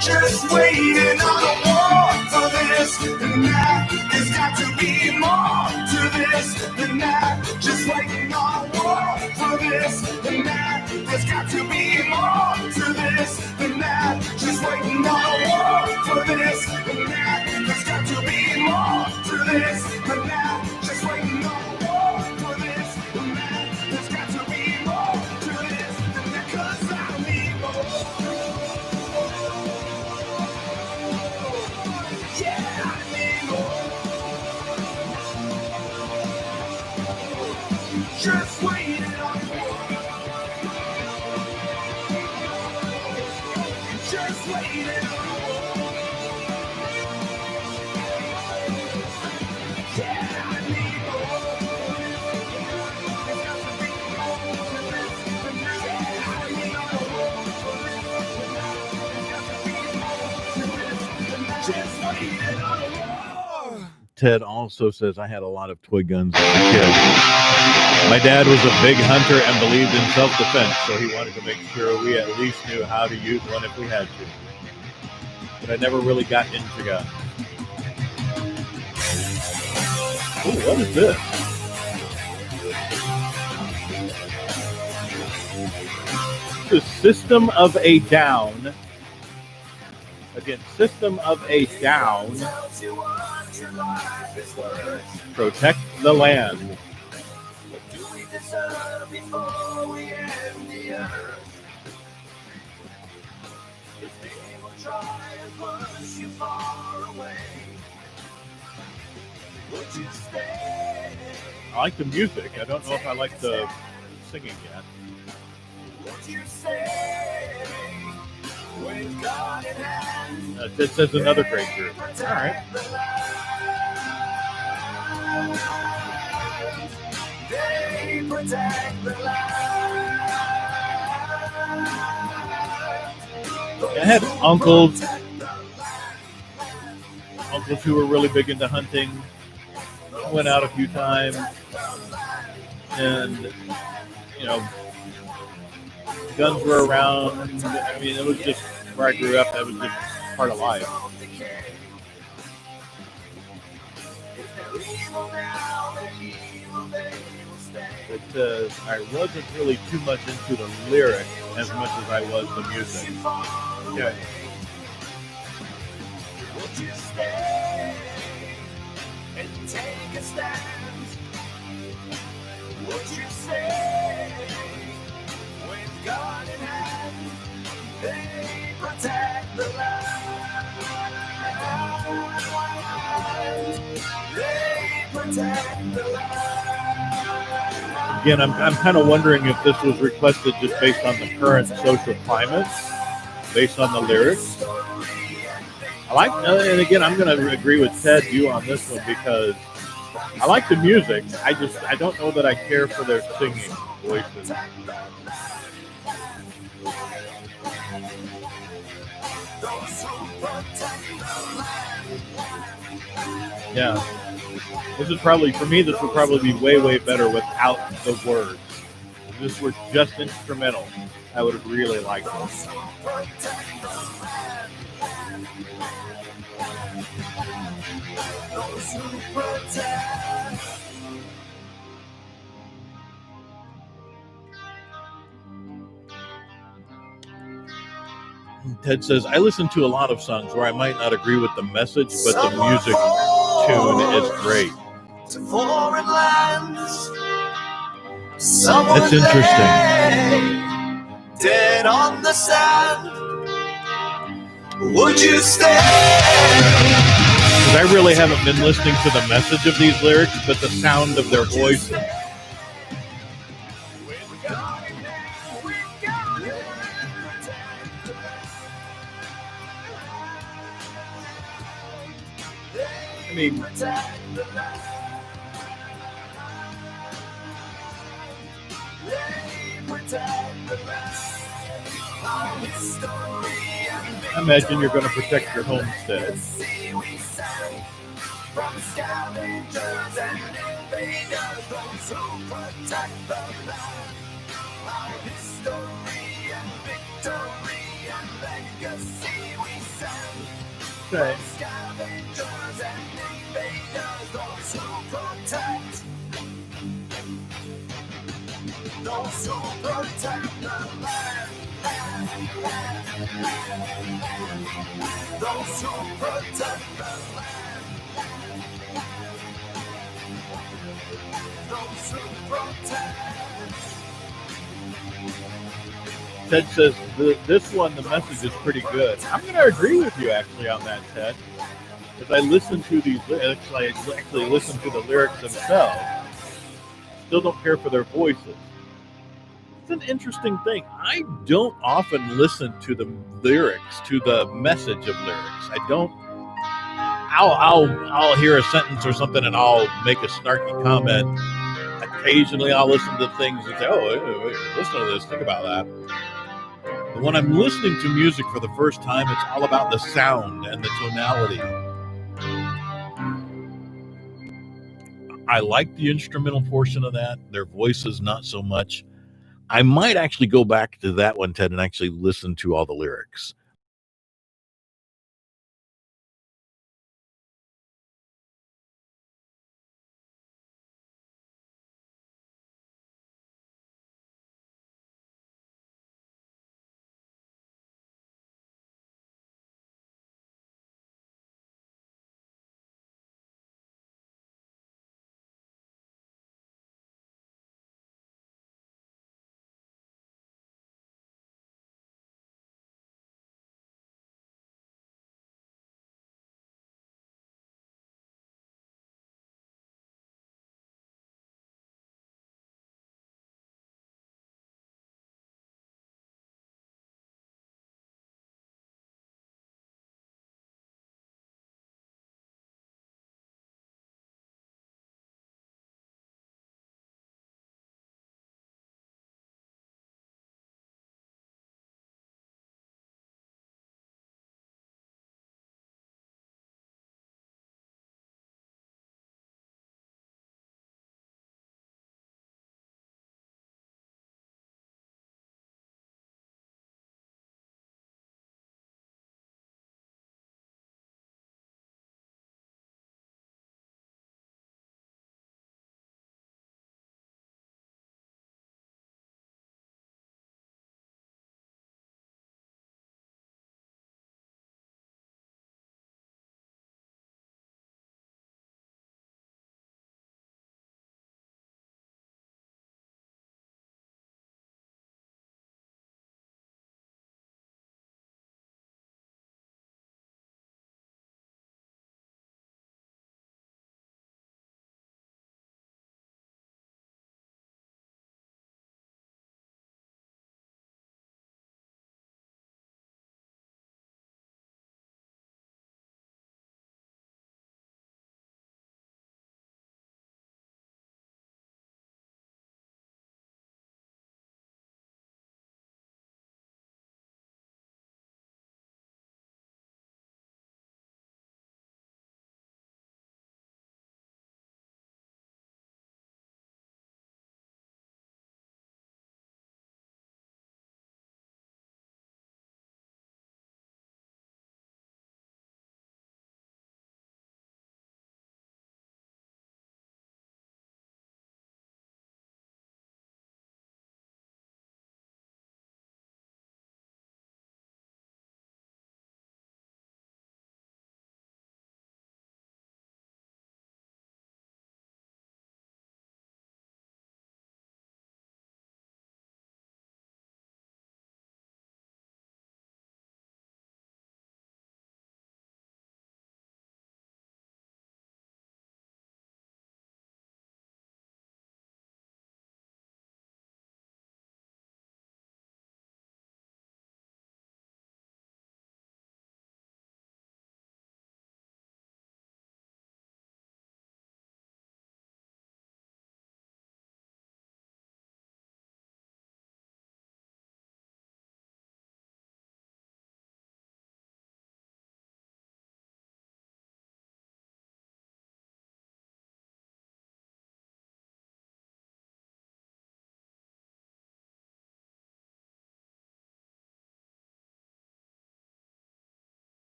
Just waiting on a wall for this and that. There's got to be more to this than that. Just waiting on a wall for this and that. There's got to be more to this than that. Just waiting on a wall for this and that. There's got to be more to this than that. Just waiting on a wall for this and that. There's got to be more to this than that. 'Cause I need more. Yeah, I need more. Just waiting on more. Just waiting on more. Yeah, I need more. Just waiting on more. Ted also says I had a lot of toy guns as a kid. My dad was a big hunter and believed in self-defense, so he wanted to make sure we at least knew how to use one if we had to. But I never really got into guns. Ooh, what is this? The System of a Down. Again, System of a Down. Protect the land. I like the music. I don't know if I like the singing yet. This is another great group. All right. They protect the I had uncles who were really big into hunting. Went out a few times, and you know, guns were around. I mean, it was just where I grew up. That was just part of life. But I wasn't really too much into the lyrics as much as I was the music. Okay. Would you stay and take a stand? Would you say, with gun in hand, they protect the land? They protect the land. Again, I'm kind of wondering if this was requested just based on the current social climate, based on the lyrics. I like, and again, I'm going to agree with Ted, you on this one, because I like the music. I don't know that I care for their singing voices. Yeah. This is probably, for me, this would probably be way, way better without the words. If this were just instrumental, I would have really liked it. Ted says, I listen to a lot of songs where I might not agree with the message, but the music tune is great. To foreign lands. That's interesting. Dead on the sand. Would you stay? Because I really haven't been listening to the message of these lyrics, but the sound of their voices. I mean, I imagine you're going to protect your homestead. From scavengers and invaders, those who protect the land. Our history and victory and legacy we send. Okay. From scavengers and invaders, those who protect. Those who protect the land. Those who protect the land. Ted says this one, the message is pretty good. I'm going to agree with you actually on that, Ted. As I listen to these lyrics, I actually listen to the lyrics themselves. Still don't care for their voices. It's an interesting thing. I don't often listen to the lyrics, to the message of lyrics. I don't. I'll hear a sentence or something and I'll make a snarky comment. Occasionally I'll listen to things and say, oh, listen to this, think about that. But when I'm listening to music for the first time, it's all about the sound and the tonality. I like the instrumental portion of that. Their voices, not so much. I might actually go back to that one, Ted, and actually listen to all the lyrics.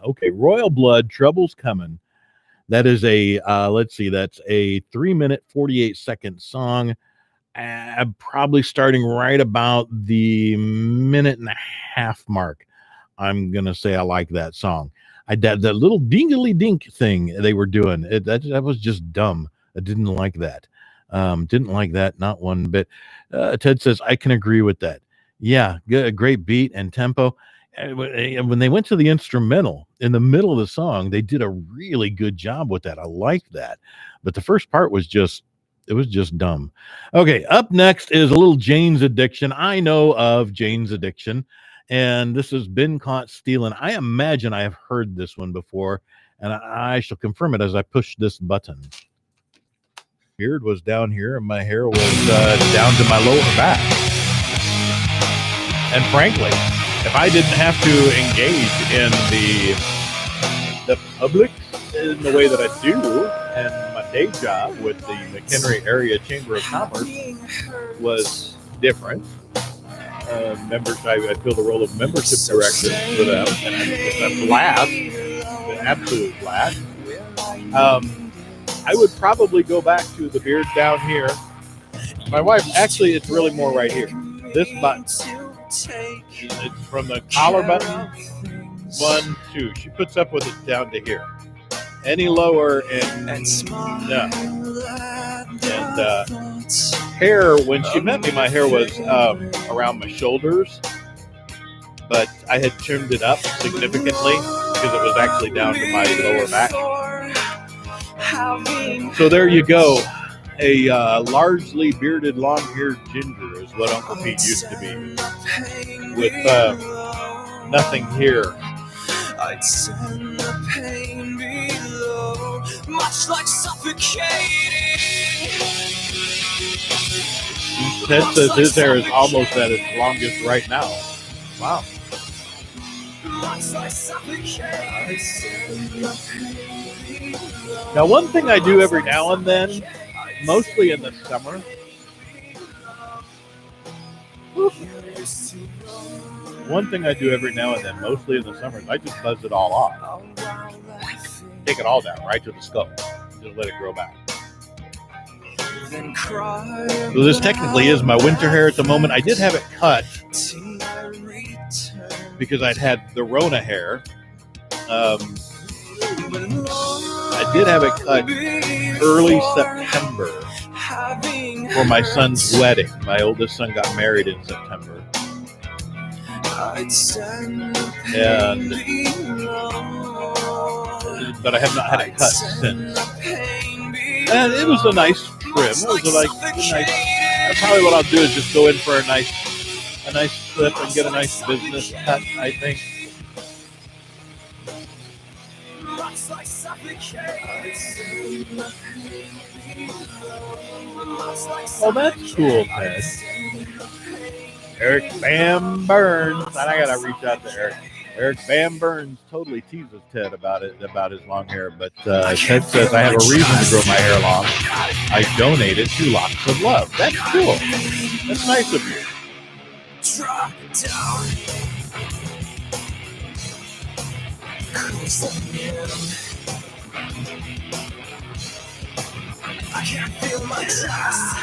Okay, Royal Blood, Trouble's Coming. That is a let's see, that's a 3-minute 48-second song. Probably starting right about the minute and a half mark. I'm gonna say I like that song. That little dingly dink thing they were doing. That was just dumb. I didn't like that. Didn't like that, not one bit. Ted says I can agree with that. Yeah, good, great beat and tempo. And when they went to the instrumental in the middle of the song, they did a really good job with that. I liked that, but the first part was just it was just dumb. Okay, up next is a little Jane's Addiction. I know of Jane's Addiction, and this has been caught stealing. I imagine I have heard this one before, and I shall confirm it as I push this button. Beard was down here, and my hair was down to my lower back. And frankly, if I didn't have to engage in the public in the way that I do, and my day job with the McHenry Area Chamber of Commerce was different. Members, I fill the role of membership director for them, and it's a blast, an absolute blast. I would probably go back to the beard down here. My wife, actually, it's really more right here. This button. It's from the collar button, 1, 2. She puts up with it down to here. Any lower, and no. And hair, when she met me, my hair was around my shoulders, but I had trimmed it up significantly because it was actually down to my lower back. So there you go. A largely bearded, long-haired ginger is what Uncle Pete used to be, with nothing here. I'd send the pain below, much like suffocating. Ted says his hair is almost at its longest right now. Wow. Now, one thing I do every now and then, mostly in the summer, is I just buzz it all off. Take it all down, right to the skull. Just let it grow back. So this technically is my winter hair at the moment. I did have it cut because I'd had the Rona hair. I did have it cut early September for my son's wedding. My oldest son got married in September. But I have not had it cut since. And it was a nice trim. It was like a nice. Probably what I'll do is just go in for a nice clip and get a nice business cut, I think. Oh, that's cool, Ted. Eric Bam Burns. And I gotta reach out to Eric. Eric Bam Burns totally teases Ted about his long hair, but Ted says I have a reason to grow my hair long. I donated to Locks of Love. That's cool. That's nice of you. Drop down. I can't feel my chest.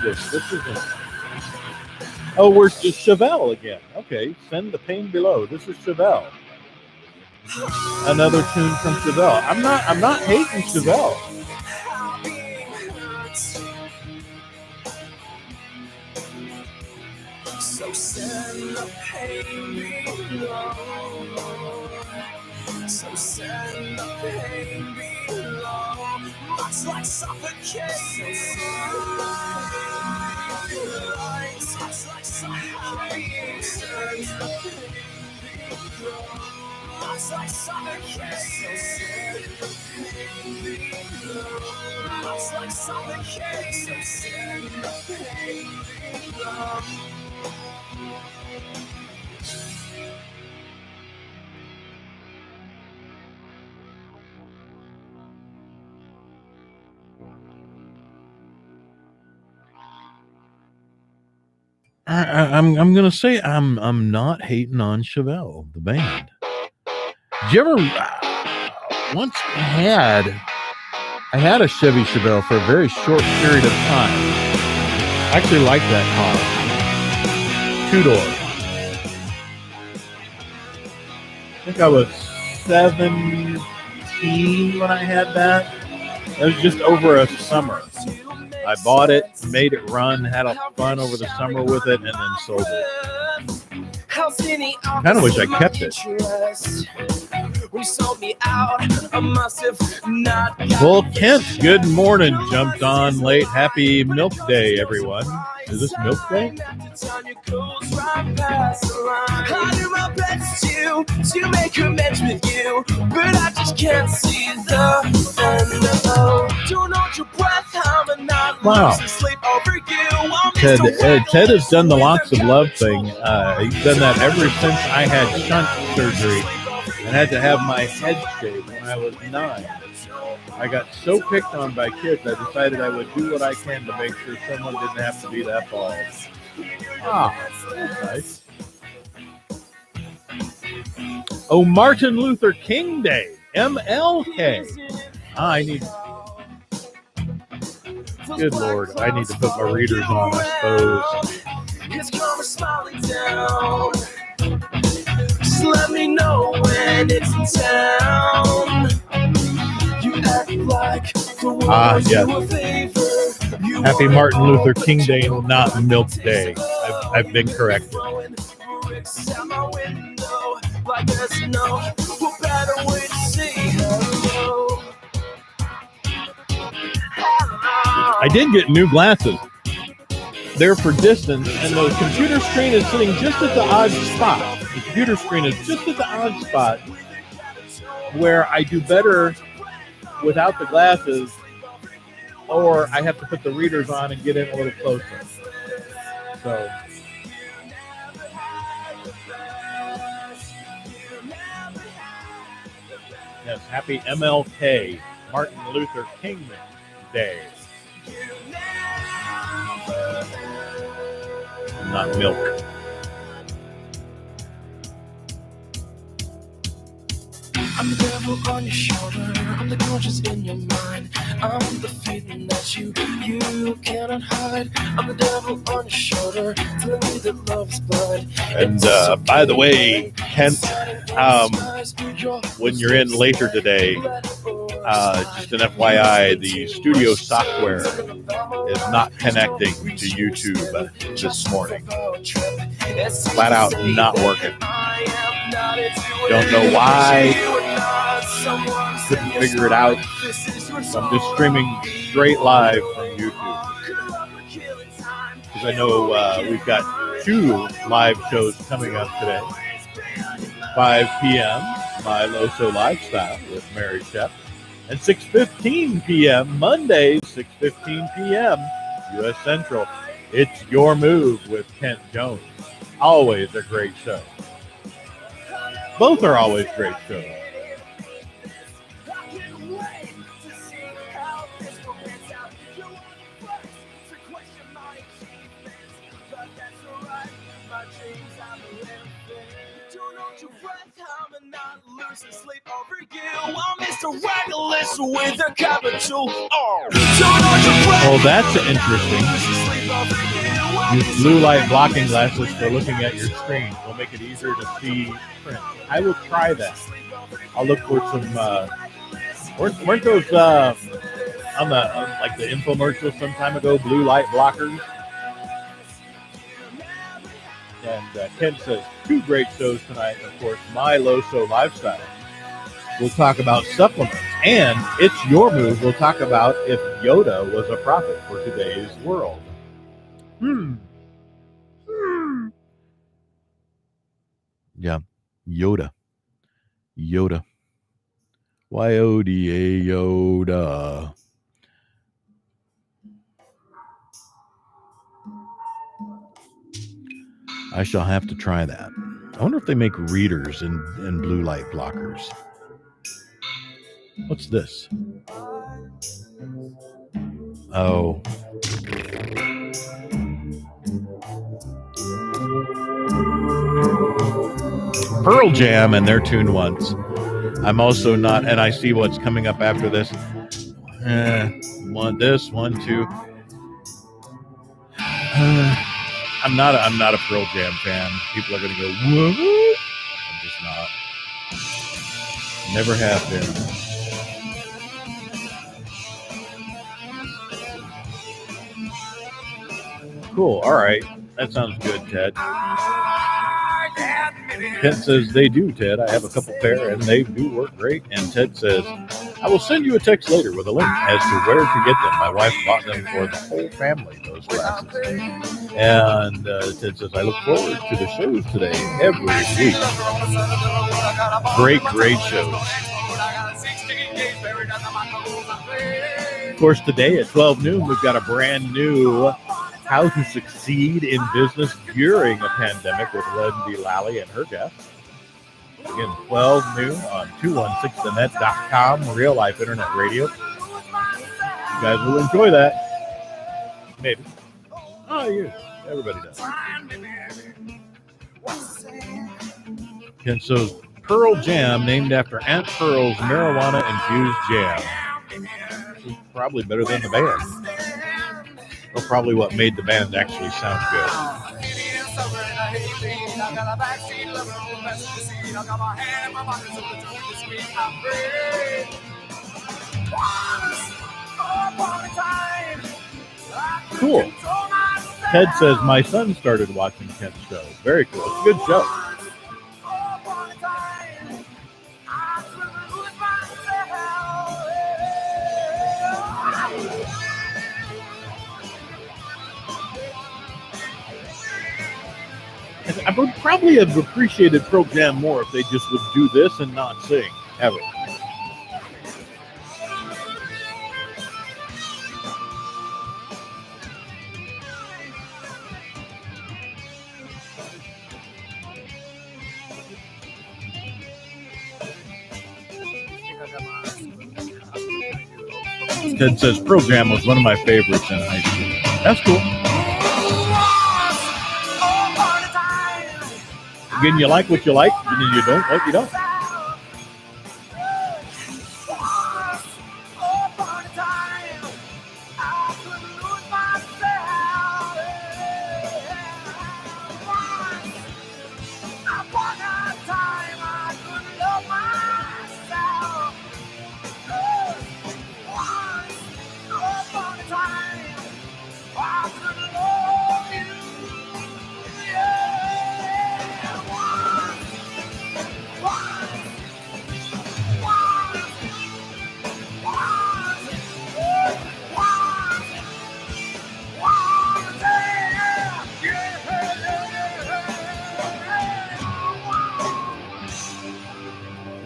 This isn't. Oh, we're just Chevelle again. Okay, Send the Pain Below. This is Chevelle. Another tune from Chevelle. I'm not hating Chevelle. So send the pain below. So send the pain below. Much like suffocation. Much like suffocation. Much like suffocation. Much like suffocation. I'm gonna say I'm not hating on Chevelle, the band. Did you ever once I had a Chevy Chevelle for a very short period of time. I actually liked that car. 2-door. I think I was 17 when I had that. It was just over a summer. I bought it, made it run, had a fun over the summer with it, and then sold it. I kind of wish I kept it. Well, Kent, good morning. Jumped on late. Happy Milk Day, everyone. Is this Milk Day? I do my best to make amends with you, but I just can't see the end. Don't hold your breath, I'm not losing sleep over you. Ted has done the Locks of Love thing. He's done that ever since I had shunt surgery and had to have my head shaved when I was 9. I got so picked on by kids, I decided I would do what I can to make sure someone didn't have to be that bald. That's nice. Oh, Martin Luther King Day, MLK. I need. Good Lord, I need to put my readers on, I suppose. His karma smiling down. Just let me know when it's in town. You act like the world yes. you a favor. Happy Martin Luther King Day, not Milk Day. I've been corrected. Like there's no better way to say hello. I did get new glasses. They're for distance, and the computer screen is sitting just at the odd spot. The computer screen is just at the odd spot where I do better without the glasses, or I have to put the readers on and get in a little closer. So. Yes, happy MLK, Martin Luther King Day. Not milk. I'm the devil on your shoulder, I'm the conscience in your mind, I'm the feeling that you cannot hide. I'm the devil on your shoulder, telling me that love is blind. And by the way, Kent, when you're in later today, just an FYI, the studio software is not connecting to YouTube this morning. Flat out not working. Don't know why. Couldn't figure it out. So I'm just streaming straight live from YouTube. Because I know we've got 2 live shows coming up today. 5 p.m., My Loso Lifestyle with Mary Shep. And 6:15 p.m., Monday, 6:15 p.m., U.S. Central. It's Your Move with Kent Jones. Always a great show. Both are always great shows. Sleep over you. I'm Mr. Reckless with a capital R. Oh, that's interesting. Use blue light blocking glasses for looking at your screen. Will make it easier to see print. I will try that. I'll look for some. Weren't those on the like the infomercial some time ago? Blue light blockers. And Ken says 2 great shows tonight. And of course, My Loso Lifestyle. We'll talk about supplements, and It's Your Move. We'll talk about if Yoda was a prophet for today's world. Yeah, Yoda. Y-O-D-A, Yoda. I shall have to try that. I wonder if they make readers in blue light blockers. What's this? Oh. Pearl Jam and their tune once. I'm also not, and I see what's coming up after this. One, two. I'm not a Pearl Jam fan. People are going to go, whoa. I'm just not. Never have been. Cool. All right. That sounds good, Ted. Ted says they do, Ted. I have a couple pair and they do work great. And Ted says, I will send you a text later with a link as to where to get them. My wife bought them for the whole family, those glasses. And Ted says, I look forward to the shows today every week. Great shows. Of course, today at 12 noon, we've got a brand new How to Succeed in Business During a Pandemic with Wendy Lally and her guests. Again, 12 noon on 216thenet.com, real life internet radio. You guys will enjoy that. Maybe. Oh, you. Everybody does. And so, Pearl Jam, named after Aunt Pearl's marijuana-infused jam. This is probably better than the band. Or probably what made the band actually sound good. Cool. Ted says, my son started watching Kent's show. Very cool. It's a good show. I would probably have appreciated Pearl Jam more if they just would do this and not sing, ever. Ted says Pearl Jam was one of my favorites in high school. That's cool. Again, you like what you like, and then you don't what you don't.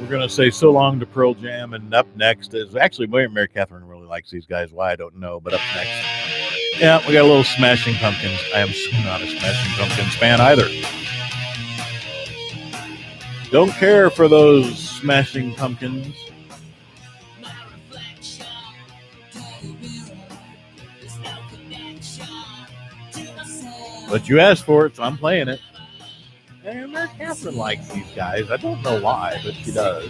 Going to say so long to Pearl Jam, and up next is actually Mary Catherine really likes these guys. Why I don't know, but up next, yeah, we got a little Smashing Pumpkins. I am not a Smashing Pumpkins fan either. Don't care for those Smashing Pumpkins. But you asked for it, so I'm playing it. And Mary Catherine likes these guys. I don't know why, but she does.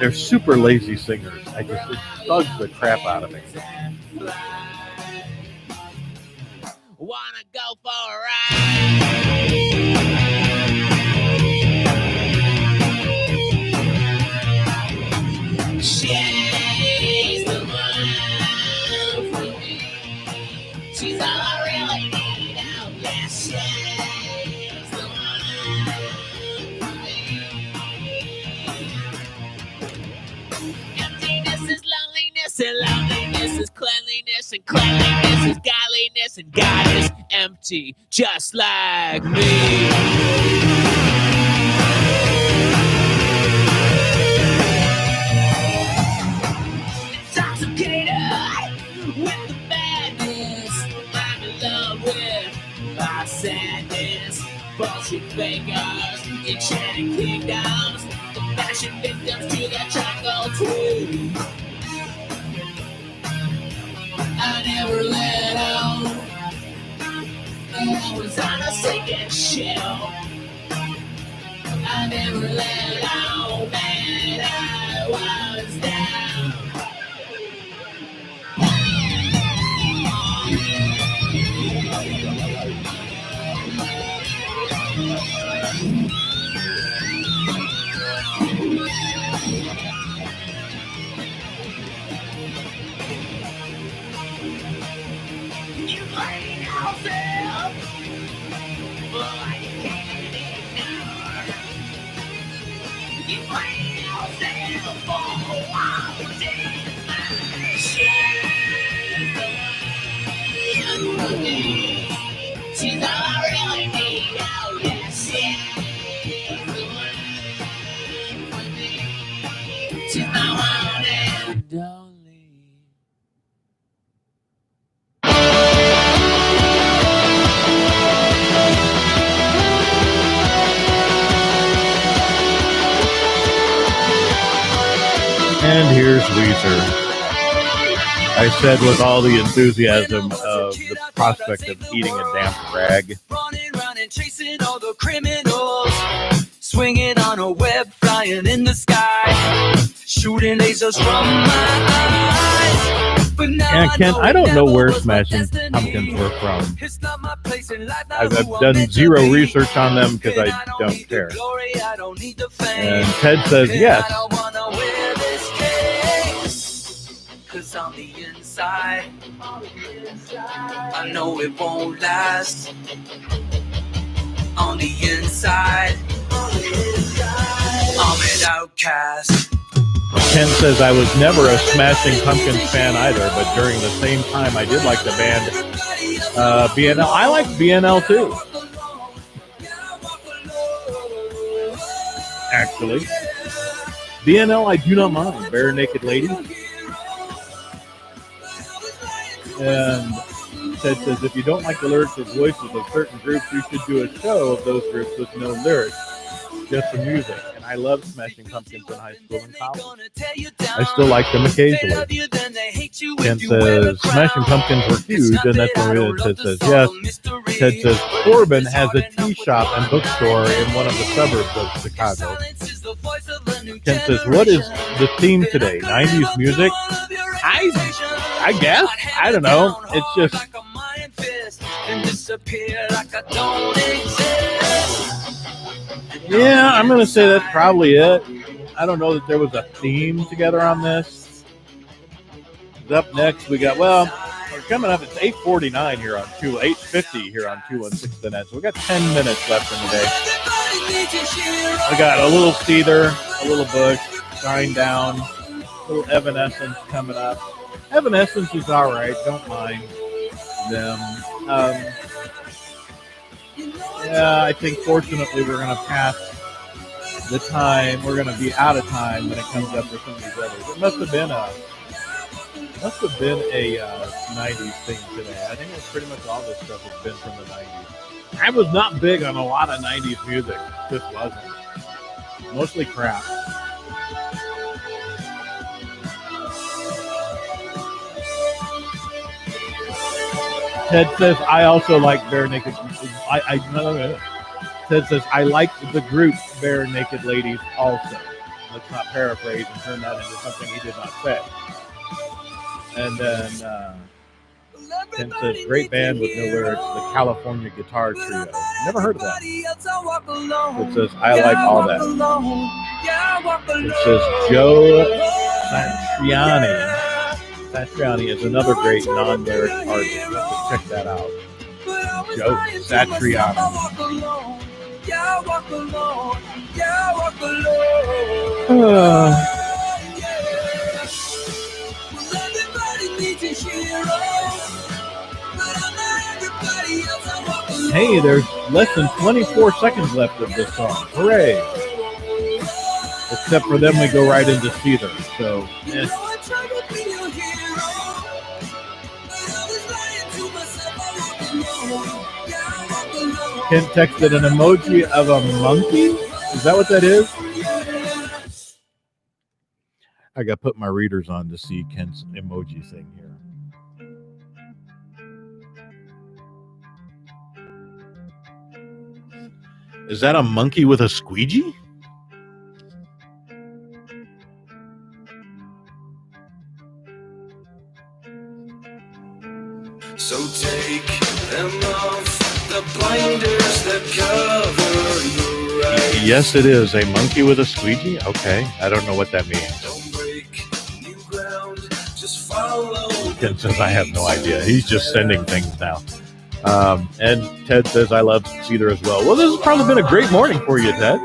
They're super lazy singers. It bugs the crap out of me. Wanna go for a ride? She's the one for me. She's all I really need. Oh, yeah, she's the one for me. Emptiness is loneliness, and loneliness is cleanliness, and cleanliness is godliness, and God is empty, just like me. With the madness, I'm in love with my sadness. Bullshit fakers, enchanted kingdoms, the fashion victims to their jungle too. was on a sinking ship. I never let out, man, I was down. You played yourself, boy, you can't ignore. You played yourself for a while, did my shit. She's all I really need, oh yes, she's the one for me. She's my one and only. And here's Weezer. I said with all the enthusiasm of the prospect of eating a damp rag. Running, chasing all the criminals. Swinging on a web, flying in the sky. Shooting lasers from my eyes. But now And Kent, I don't know where Smashing Pumpkins Pumpkins were from. It's not my place in life. I've done zero research on them because I don't care. And Ted says yes. I don't wanna wear this cake. 'Cause on the inside, I know it won't last. On the inside, I'm an outcast. Kent says I was never a Smashing Pumpkins fan either, but during the same time I did like the band BNL. I like BNL too, actually. BNL I do not mind. Bare Naked Ladies. And Ted says, if you don't like the lyrics or voices of certain groups, you should do a show of those groups with no lyrics, just the music. And I loved Smashing Pumpkins in high school and college. I still like them occasionally. Ken says, Smashing Pumpkins were huge, and that's when Ted says, yes. Ted says, Corbin has a tea shop and bookstore in one of the suburbs of Chicago. Ken says, what is the theme today? 90s music? I guess. I don't know. It's just... Yeah, I'm going to say that's probably it. I don't know that there was a theme together on this. Up next, we got, well, we're coming up. It's 8:49 here on 8:50 here on 216 The Net. So we got 10 minutes left in the day. I got a little Seether, a little Bush, Shine Down, a little Evanescence coming up. Evanescence is all right. Don't mind them. Yeah, I think fortunately we're going to pass the time. We're going to be out of time when it comes up for some of these others. It must have been a 90s thing today. I think it's pretty much all this stuff has been from the 90s. I was not big on a lot of 90s music. Just wasn't. Mostly crap. Ted says, I also like Bare Naked. Ted says, I like the group Bare Naked Ladies also. Let's not paraphrase and turn that into something he did not say. And then Ted says, great band with no lyrics, the California Guitar Trio. Never heard of that. It says, I like all that. It says, Joe Satriani. Satriani is another great non-lyric artist. You have to check that out. Joe Satriani. Hey, there's less than 24 seconds left of this song. Hooray! Except for then we go right into Seether. So, Kent texted an emoji of a monkey. Is that what that is? I got to put my readers on to see Kent's emoji thing here. Is that a monkey with a squeegee? So take them off, the blinders that cover your eyes. Yes, it is a monkey with a squeegee. Okay, I don't know what that means. Don't break new ground, just follow. Ken says I have no idea. He's just sending things now. And Ted says I love Cedar as well. Well, this has probably been a great morning for you, Ted.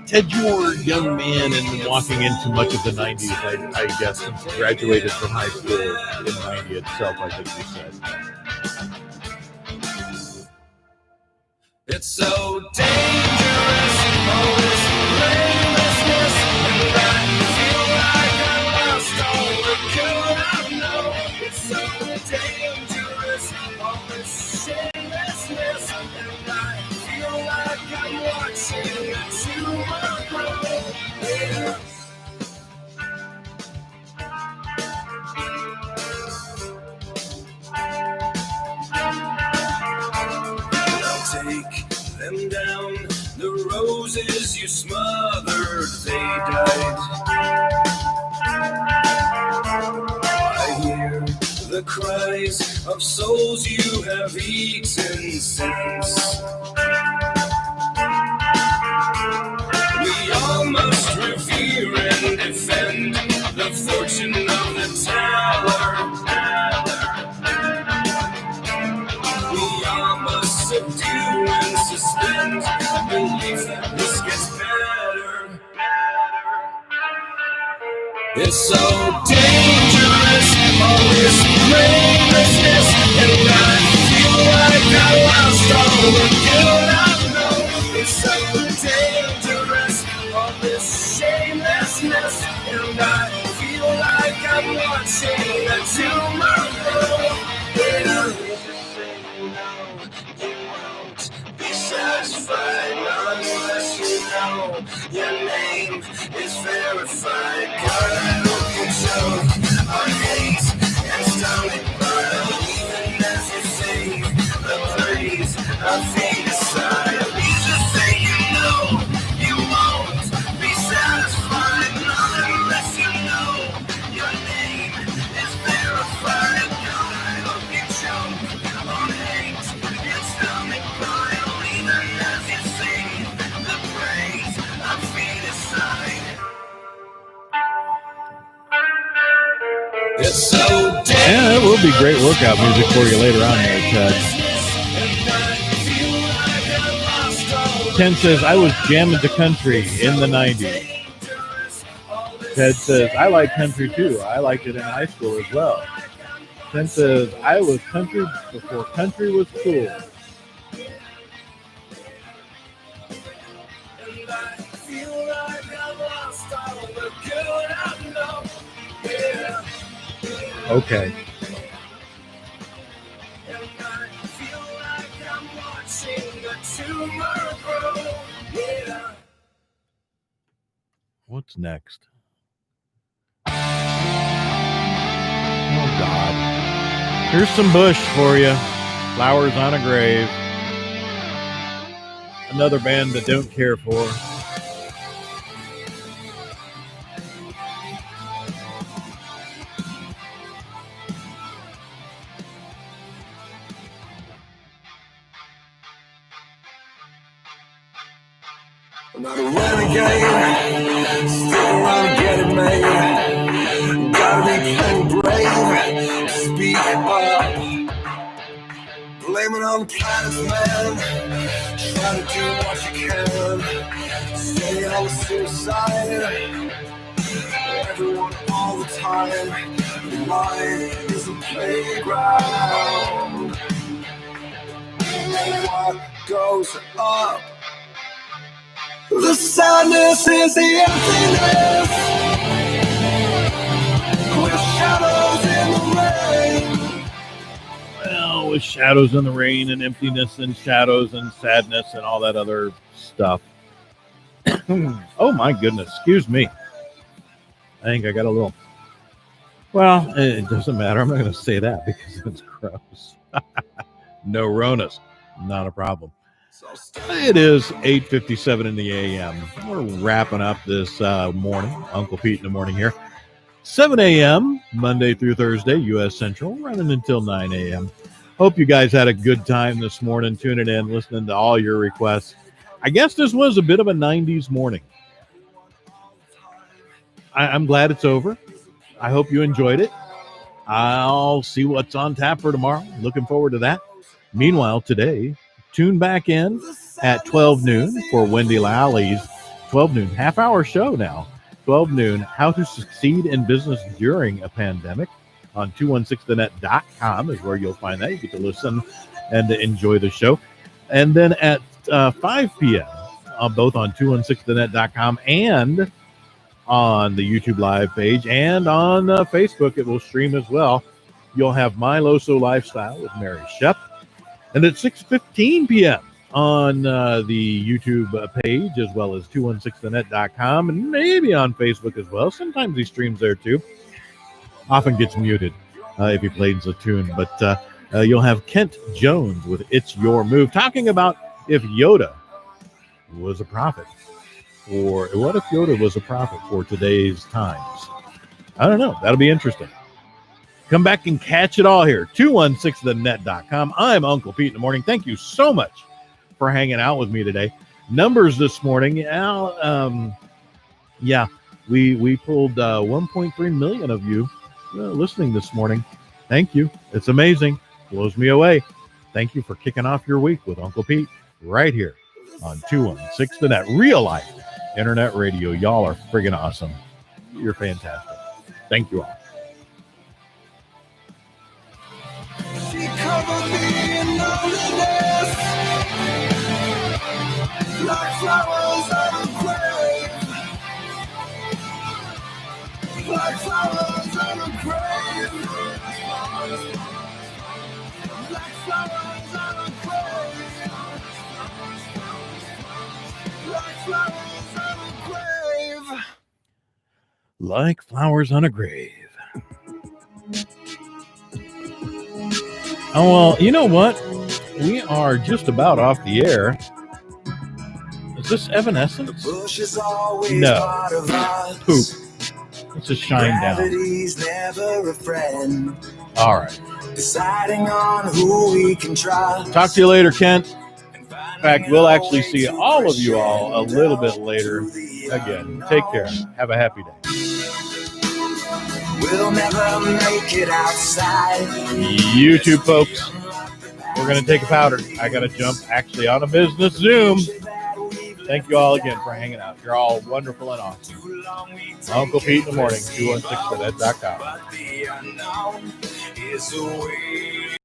Ted, you were a young man and walking into much of the 90s, I guess, since you graduated from high school in 90 itself, I think you said. It's so dangerous, all this brainlessness, and I feel like I lost all the good I know. It's so dangerous, all this shamelessness, and I feel like I'm watching a tumor grow. Yeah. Take them down, the roses you smothered, they died. I hear the cries of souls you have eaten since. We all must revere and defend the fortune of the teller. We all must subdue and suspend belief that this gets better. It's so dangerous, all this brainlessness, and I feel like I lost all the good I know. It's so dangerous, all this shamelessness, and I feel like I'm watching a tumor grow. Yeah. Satisfied unless you know your name is verified. God, I hope you show our hate and stomach bile, even as you sing the praise of fate aside. At least just say you know you won't be satisfied, not unless you know your name is verified. God, I hope you choke on hate and stomach bile. It's so Yeah, it will be great workout music for you later on there, Ted. Ken says, I was jamming to country in the 90s. Ted says, I like country too. I liked it in high school as well. Ken says, I was country before country was cool. Okay. What's next? Oh, God. Here's some Bush for you. Flowers on a Grave. Another band that don't care for. I'm not a renegade, still around to get it made. Gotta be kind brave, speak up. Blame it on the planets, man. Try to do what you can. Stay on the suicide. Everyone all the time. Life is a playground. What goes up? The sadness is the emptiness, with shadows in the rain. Well, with shadows in the rain and emptiness and shadows and sadness and all that other stuff. Oh, my goodness. Excuse me. I think I got a little Well, it doesn't matter. I'm not going to say that because it's gross. No Ronas, not a problem. It is 8:57 in the a.m. We're wrapping up this morning. Uncle Pete in the morning here. 7 a.m. Monday through Thursday, U.S. Central, running until 9 a.m. Hope you guys had a good time this morning, tuning in, listening to all your requests. I guess this was a bit of a 90s morning. I'm glad it's over. I hope you enjoyed it. I'll see what's on tap for tomorrow. Looking forward to that. Meanwhile, today, tune back in at 12 noon for Wendy Lally's 12 noon half-hour show now. 12 noon, How to Succeed in Business During a Pandemic on 216thenet.com is where you'll find that. You get to listen and to enjoy the show. And then at 5 p.m., both on 216thenet.com and on the YouTube live page and on Facebook, it will stream as well. You'll have My Loso Lifestyle with Mary Shep. And at 6:15 p.m. on the YouTube page, as well as 216thenet.com, and maybe on Facebook as well. Sometimes he streams there too. Often gets muted if he plays a tune. But you'll have Kent Jones with It's Your Move, talking about if Yoda was a prophet. Or what if Yoda was a prophet for today's times? I don't know. That'll be interesting. Come back and catch it all here. 216thenet.com. I'm Uncle Pete in the morning. Thank you so much for hanging out with me today. Numbers this morning. We pulled 1.3 million of you listening this morning. Thank you. It's amazing. Blows me away. Thank you for kicking off your week with Uncle Pete right here on 216 The Net. Real life internet radio. Y'all are friggin' awesome. You're fantastic. Thank you all. She covered me in loneliness, like flowers on a grave, like flowers on a grave, like flowers on a grave, like flowers on a grave, like flowers on a grave. Oh, well, you know what? We are just about off the air. Is this Evanescence? No. Poop. Let's just shine down. Never a friend. All right. Deciding on who we can trust. Talk to you later, Kent. In fact, we'll actually see all of you all a little bit later. Again, take care. Have a happy day. We'll never make it outside. YouTube folks, we're going to take a powder. I got to jump actually on a business Zoom. Thank you all again for hanging out. You're all wonderful and awesome. Uncle Pete in the morning, 216thenet.com.